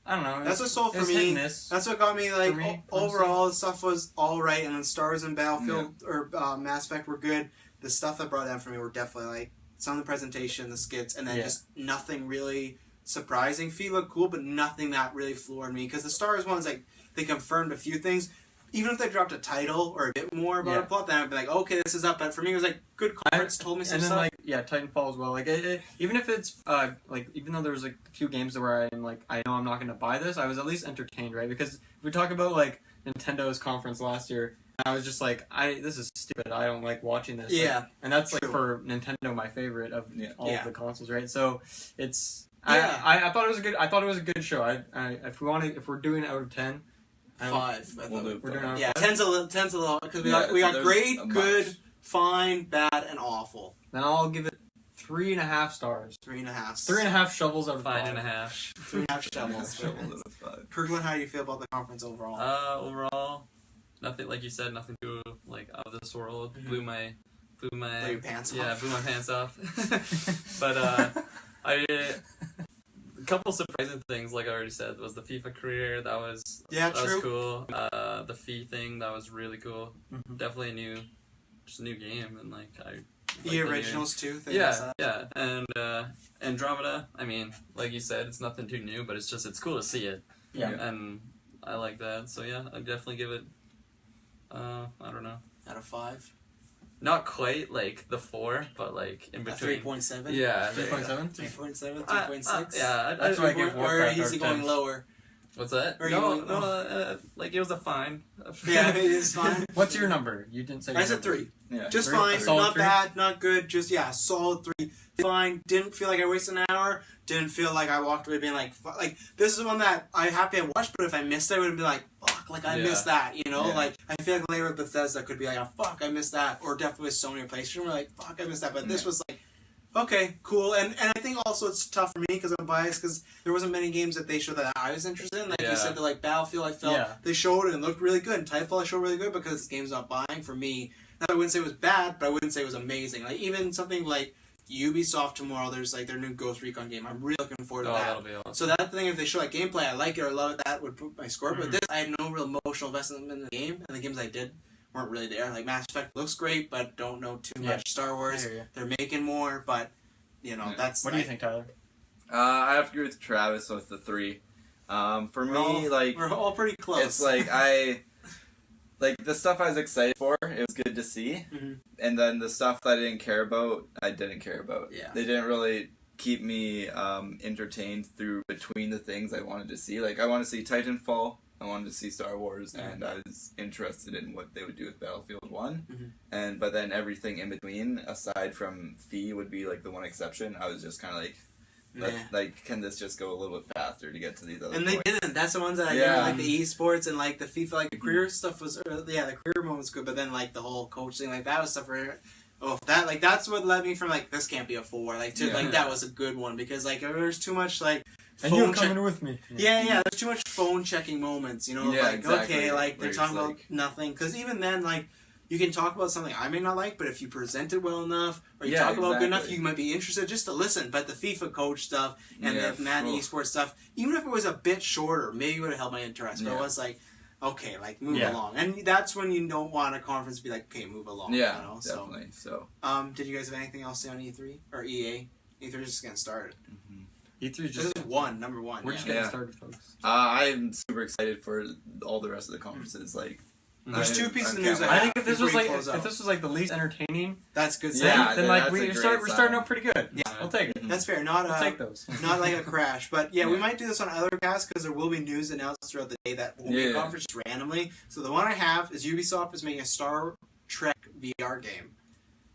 I don't know. That's what sold for me. That's what got me like overall. The stuff was all right, and then Star Wars and Battlefield or Mass Effect were good. The stuff that brought down for me were definitely like some of the presentation, the skits, and then just nothing really surprising. Fee looked cool, but nothing that really floored me because the Star Wars ones, like, they confirmed a few things. Even if they dropped a title or a bit more about a plot, then I'd be like, okay, this is up. But for me, it was like good conference, told me some stuff. And then Titanfall as well. Like even if it's like even though there was like a few games where I'm like I know I'm not gonna buy this, I was at least entertained, right? Because if we talk about like Nintendo's conference last year, I was just like this is stupid. I don't like watching this. Yeah, like, and that's like for Nintendo my favorite of all of the consoles, right? So it's I thought it was a good. I thought it was a good show. If we're doing it out of 10. 5. We're doing 10's a little because we got great, good, fine, bad, and awful. Then I'll give it 3.5 stars. 3.5. 3.5 shovels out of 5. 5.5. 3.5 shovels. Kirkland, how do you feel about the conference overall? Overall, nothing like you said. Nothing too like out of this world. Blew my Blew your pants off. Yeah, blew my pants off. But a couple surprising things, like I already said, was the FIFA career. That was cool. The Fee thing, that was really cool. Mm-hmm. Definitely a new game, and like the originals too. And Andromeda. I mean, like you said, it's nothing too new, but it's cool to see it. Yeah. And I like that. So yeah, I'd definitely give it. I don't know. Out of 5. Not quite like the 4, but like in between. 3.7? Yeah. 3.7? 3.7? 3.6? Yeah. That's why I give Or is he going lower? What's that? Like it was a fine. Yeah, it is fine. What's your number? You didn't say. I said 3. Yeah. Just 3? fine, not 3? bad, not good. Just solid 3. Fine. Didn't feel like I wasted an hour. Didn't feel like I walked away being like, fuck. Like, this is one that I'm happy I watched, but if I missed it, I would have been like, fuck, like I missed that, you know? Yeah. Like, I feel like later with Bethesda could be like, oh, fuck, I missed that. Or definitely with Sony or PlayStation, we're like, fuck, I missed that. But this was like, okay, cool. And I think also it's tough for me because I'm biased because there wasn't many games that they showed that I was interested in. Like you said, like Battlefield, I felt they showed it and looked really good. And Titanfall, I showed really good because this game's not buying for me. Now, I wouldn't say it was bad, but I wouldn't say it was amazing. Like even something like Ubisoft tomorrow. There's like their new Ghost Recon game. I'm really looking forward to that. That'll be awesome. So that thing, if they show like gameplay, I like it or love it, that would put my score. But this, I had no real emotional investment in the game, and the games I did weren't really there. Like Mass Effect looks great, but don't know too much. Star Wars, they're making more, but that's. What do you think, Tyler? I have to agree with Travis with the 3. For me, we're all pretty close. It's like like the stuff I was excited for, it was good to see, and then the stuff that I didn't care about, I didn't care about. Yeah. They didn't really keep me entertained through between the things I wanted to see. Like I want to see Titanfall, I wanted to see Star Wars, and I was interested in what they would do with Battlefield 1. But then everything in between, aside from Fee, would be like the one exception. I was just kind of like, can this just go a little bit faster to get to these other And points? they didn't. That's the ones that I didn't like, the esports and like the FIFA, like the career stuff was, the career moment was good, but then like the whole coach thing, like that was stuff where, that's what led me from like, this can't be a 4, like to like that was a good one, because like there's too much like and you're coming with me. Yeah, there's too much phone checking moments, Exactly. okay, like they're talking about nothing, because even then like, you can talk about something I may not like, but if you present it well enough, or you talk about it good enough, you might be interested just to listen. But the FIFA coach stuff and the Madden esports stuff, even if it was a bit shorter, maybe it would have held my interest. But it was like, okay, like move along. And that's when you don't want a conference to be like, okay, move along. Yeah, definitely. So, did you guys have anything else to say on E3 or EA? E3 is just getting started. E3 just number one. We're just getting started, folks. I'm super excited for all the rest of the conferences. Like. There's 2 pieces of news. I think if this was like the least entertaining, that's good. Then like we're starting out pretty good. Yeah, we'll take it. That's fair. We'll take those. Not like a crash, but we might do this on other casts because there will be news announced throughout the day that will be a conference randomly. So the one I have is Ubisoft is making a Star Trek VR game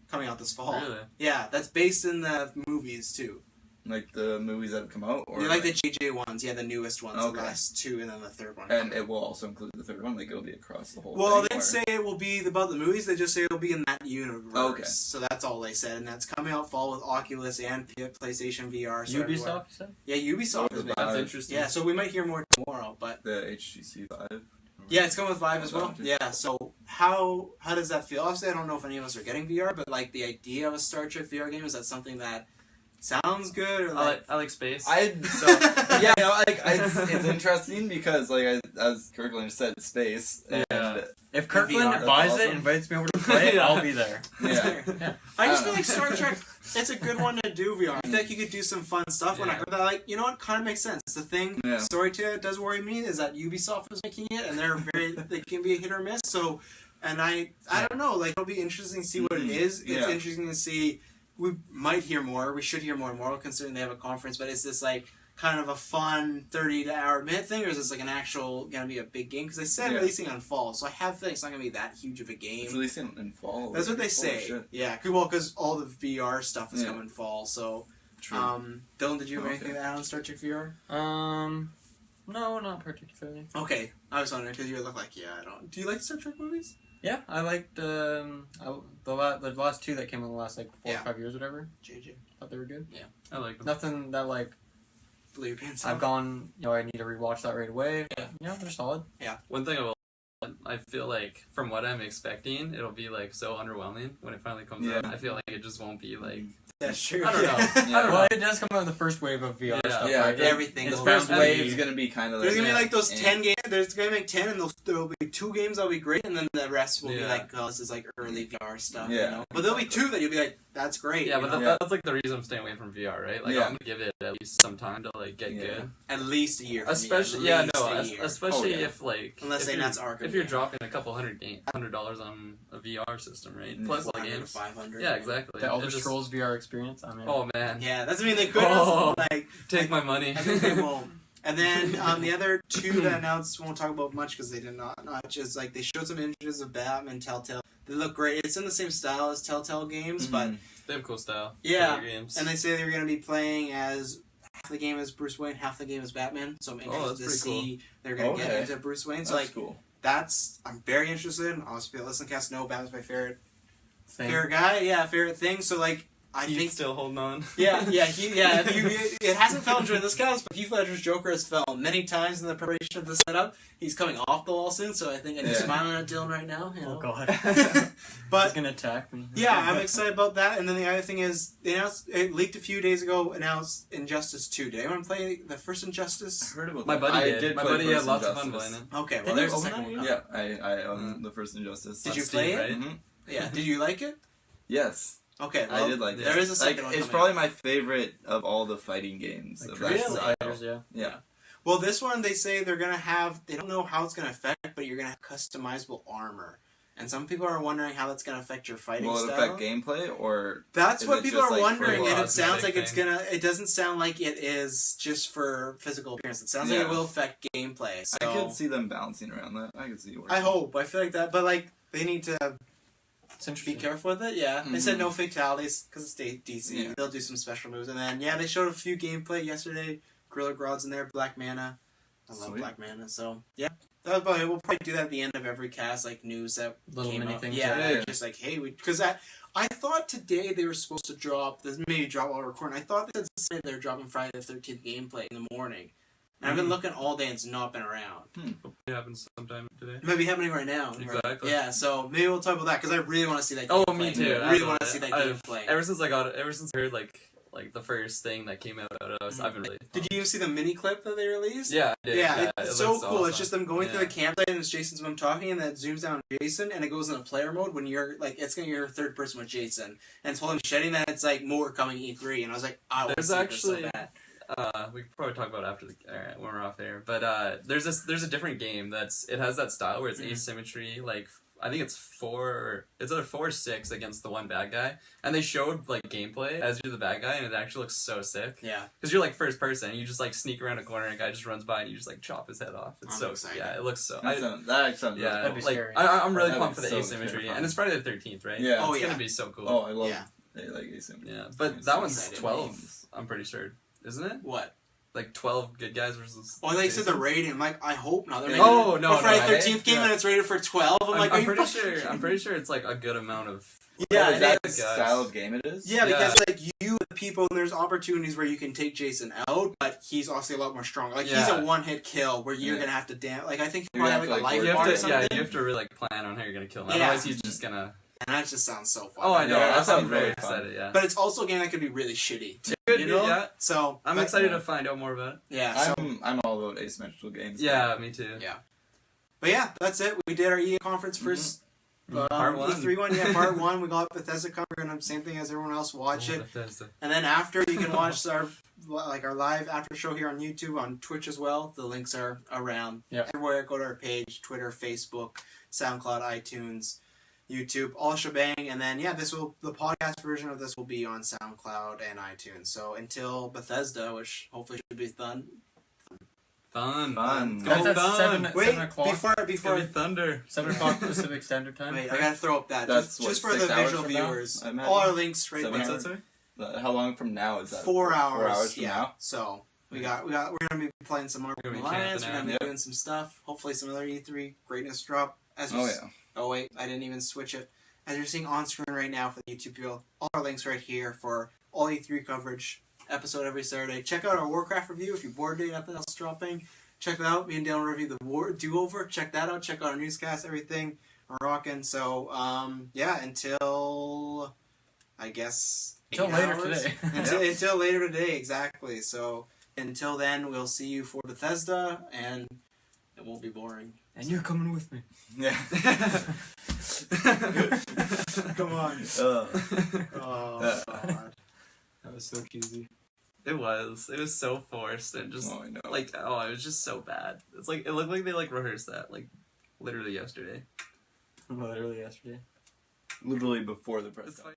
coming out this fall. Really? Yeah, that's based in the movies too. Like the movies that have come out? Or like the JJ ones, the newest ones, the last 2, and then the third one. And it will also include the third one? Like, it'll be across the whole thing? Well, they didn't say it will be about the movies, they just say it'll be in that universe. Okay. So that's all they said, and that's coming out fall with Oculus and PlayStation VR. So Ubisoft, you said? Yeah, Ubisoft is making That's interesting. Yeah, so we might hear more tomorrow, but... The HTC Vive? Yeah, it's coming with Vive as well. Yeah, so how does that feel? Obviously, I don't know if any of us are getting VR, but like the idea of a Star Trek VR game, is that something that sounds good? Or like... I like space. It's interesting because, like, as Kirkland said, space. And if Kirkland buys it and invites me over to play it, I'll be there. I just feel like Star Trek, it's a good one to do VR. I feel like you could do some fun stuff. When I heard that, like, you know what, kind of makes sense. The thing, Storyteller, that does worry me is that Ubisoft is making it, and they can be a hit or miss. So, and I don't know, like, it'll be interesting to see what it is. It's interesting to see. We might hear more. We should hear more and more, considering they have a conference. But is this like kind of a fun 30-hour-minute thing, or is this like an actual gonna be a big game? Because they said releasing on fall, so I have a feeling it's not gonna be that huge of a game. It's releasing in fall. That's what they say. Yeah, because all the VR stuff is coming fall. So, true. Dylan, did you have anything to add on Star Trek VR? No, not particularly. Okay, I was wondering because you look like I don't. Do you like Star Trek movies? Yeah, I liked the last 2 that came in the last like 4 or 5 years, whatever. JJ, thought they were good. Yeah, I like them. Nothing that like blew your pants I've gone. I need to rewatch that right away. Yeah, they're solid. Yeah. One thing I feel like from what I'm expecting, it'll be like so underwhelming when it finally comes out. I feel like it just won't be like. That's true. I don't know. Well, it does come out in the first wave of VR stuff. Yeah, right? everything. The first wave is gonna be kind of. There's gonna be like those 10 games. There's gonna be 10, and there'll be 2 games that'll be great, and then the rest will be like, oh, this is like early VR stuff. But there'll be 2 that you'll be like, that's great. Yeah, but that's like the reason I'm staying away from VR, right? Like I'm gonna give it at least some time to like get good. At least a year. Especially especially if like unless that's Arkham. If you're dropping a couple $100 on a VR system, right? Plus the games. 500. Yeah, exactly. The Elder Scrolls VR experience. I mean. Oh man. Yeah, that's they could like take my money. I think they won't. And then the other 2 that announced, won't talk about much because they did not much. Is like they showed some images of Batman, TellTale. They look great. It's in the same style as TellTale games, but they have cool style. Yeah, games. And they say they're going to be playing as half the game as Bruce Wayne, half the game as Batman. So I'm interested to see they're going to get into Bruce Wayne. So that's cool. I'm very interested. Honestly, listen, cast no Batman's my favorite guy. Yeah, favorite thing. So like. I He's think still holding on. It hasn't fell during this cast, but Heath Ledger's Joker has fell many times in the preparation of the setup. He's coming off the wall soon, so I think I'm smiling at Dylan right now. You know? Oh God. But he's gonna attack me. Yeah, I'm excited about that. And then the other thing is, it leaked a few days ago. Announced Injustice 2. Did anyone play the first Injustice? I heard about My that. buddy did. My buddy had First lots of Injustice. fun playing it. Okay, well Did there's you a own second that? one. Yeah, I own the first Injustice. Did you On play Steam, it? right? Mhm. Yeah. Did you like it? Yes, Okay, well, I did like it. there is a second one It's coming probably my favorite of all the fighting games. Like of Really? that style. Fighters, yeah. Yeah. Well, this one they say they're gonna have. They don't know how it's gonna affect, but you're gonna have customizable armor, and some people are wondering how that's gonna affect your fighting Will it style. affect gameplay or? That's is what it people just, are like, wondering, for and it cosmetic sounds like it's thing? gonna. It doesn't sound like it is just for physical appearance. It sounds like it Yeah. will affect gameplay. So I could see them balancing around that. I could see it working. I hope. I feel like that, but like they need to It's be interesting. careful with it. Yeah, they said Mhm. no fatalities because it's DC. Yeah. They'll do some special moves, and then they showed a few gameplay yesterday. Gorilla Grodd's in there. Black Mana. I love Sweet. Black Mana. So yeah, that was about it. We'll probably do that at the end of every cast, like news that Little came mini out. things. Yeah, Yeah. just like hey, because I thought today they were supposed to drop. This maybe drop while we're recording. I thought they said they're dropping Friday the 13th gameplay in the morning. And I've been looking all day and it's not been around. It happens sometime today. It might be happening right now. Exactly. Yeah, so maybe we'll talk about that because I really want to see that. Oh, gameplay. me too. I really want to see that gameplay. Ever since I heard like the first thing that came out of us, I've been really. Did you see the mini clip that they released? Yeah, I did. Yeah, it it's so looks cool. awesome. It's just them going through Yeah. the campsite and it's Jason's mom talking, and then it zooms down on Jason, and it goes into player mode when you're like, it's going to be your third person with Jason, and it's holding shedding that it's like more coming E3, and I was like, I want to There's see actually- this so bad. We could probably talk about it after when we're off air. But there's a different game it has that style where it's asymmetry. Like I think it's either 4 or 6 against the one bad guy, and they showed like gameplay as you're the bad guy, and it actually looks so sick. Yeah, Because you're like first person, and you just like sneak around a corner, and a guy just runs by, and you just like chop his head off. It's I'm so excited. yeah, it looks so. That sounds Yeah, That'd be like scary. I'm really That'd pumped for be the so asymmetry, terrifying. and it's Friday the 13th, right? Yeah. Oh, it's yeah. gonna be so cool. Oh, I love. Yeah. I like asymmetry. Yeah, but I'm that so one's excited. 12. I'm pretty sure, isn't it? what? Like 12 good guys versus. Oh, they said the Jason? rating. I'm like, I hope not. They're Yeah. making Oh, no, a Friday no, 13th game yeah. and it's rated for 12. I'm like, are I'm you pretty fucking sure. I'm pretty sure it's like a good amount of. Yeah, is it that the is. style of game it is? Yeah, because Yeah. like you, the people, and there's opportunities where you can take Jason out, but he's obviously a lot more strong. Like he's Yeah. a one-hit kill where you're Yeah. gonna have to Like I think You're you gonna probably have like a have to, like, life You bar or have to, something. you have to really like plan on how you're gonna kill him. Yeah. Otherwise, he's just gonna. And that just sounds so fun. Oh, I know. Yeah, That's that I'm sounds very really fun. excited. Yeah. But it's also a game that could be really shitty. Too, Could you be, know? yeah. So I'm but- excited to find out more about it. Yeah. So, I'm all about asymmetrical games. Yeah, me too. Yeah. but yeah, that's it. We did our EA conference first. Part 1. E3 one, yeah, part 1. We got Bethesda cover, and have the same thing as everyone else. Watch it. Bethesda. And then after, you can watch our live after show here on YouTube, on Twitch as well. The links are around everywhere. Go to our page, Twitter, Facebook, SoundCloud, iTunes, YouTube, all shebang. And then the podcast version of this will be on SoundCloud and iTunes. So until Bethesda, which hopefully should be fun. Fun. Fun. Go That's at fun. 7 Wait, o'clock. before It's gonna be thunder. 7 o'clock Pacific Standard Time. wait, I gotta throw up that That's just what, for the 6 hours visual from now, viewers. I imagine? All our links right 7 there. What's that, sorry? How long from now is that? 4 hours. 4 hours from yeah. now. So we're gonna be playing some Marvel We're gonna be Alliance. We're camping gonna be out. doing some stuff. Hopefully some other E3 greatness drop. Oh yeah. Oh wait, I didn't even switch it. As you're seeing on screen right now for the YouTube video, all our links right here for all E3 coverage. Episode every Saturday. Check out our Warcraft review if you're bored doing nothing else dropping. Check that out. Me and Dylan review the War Do-Over. Check that out. Check out our newscast, everything. We're rocking. So, until I guess Until 8 later hours. today. Until later today, exactly. So until then, we'll see you for Bethesda, and it won't be boring. And you're coming with me. Yeah. Come on. Oh God. That was so cheesy. It was so forced and just Oh, I know. it was just so bad. It's like it looked like they like rehearsed that like literally yesterday. Literally yesterday. Literally before the press. It's like-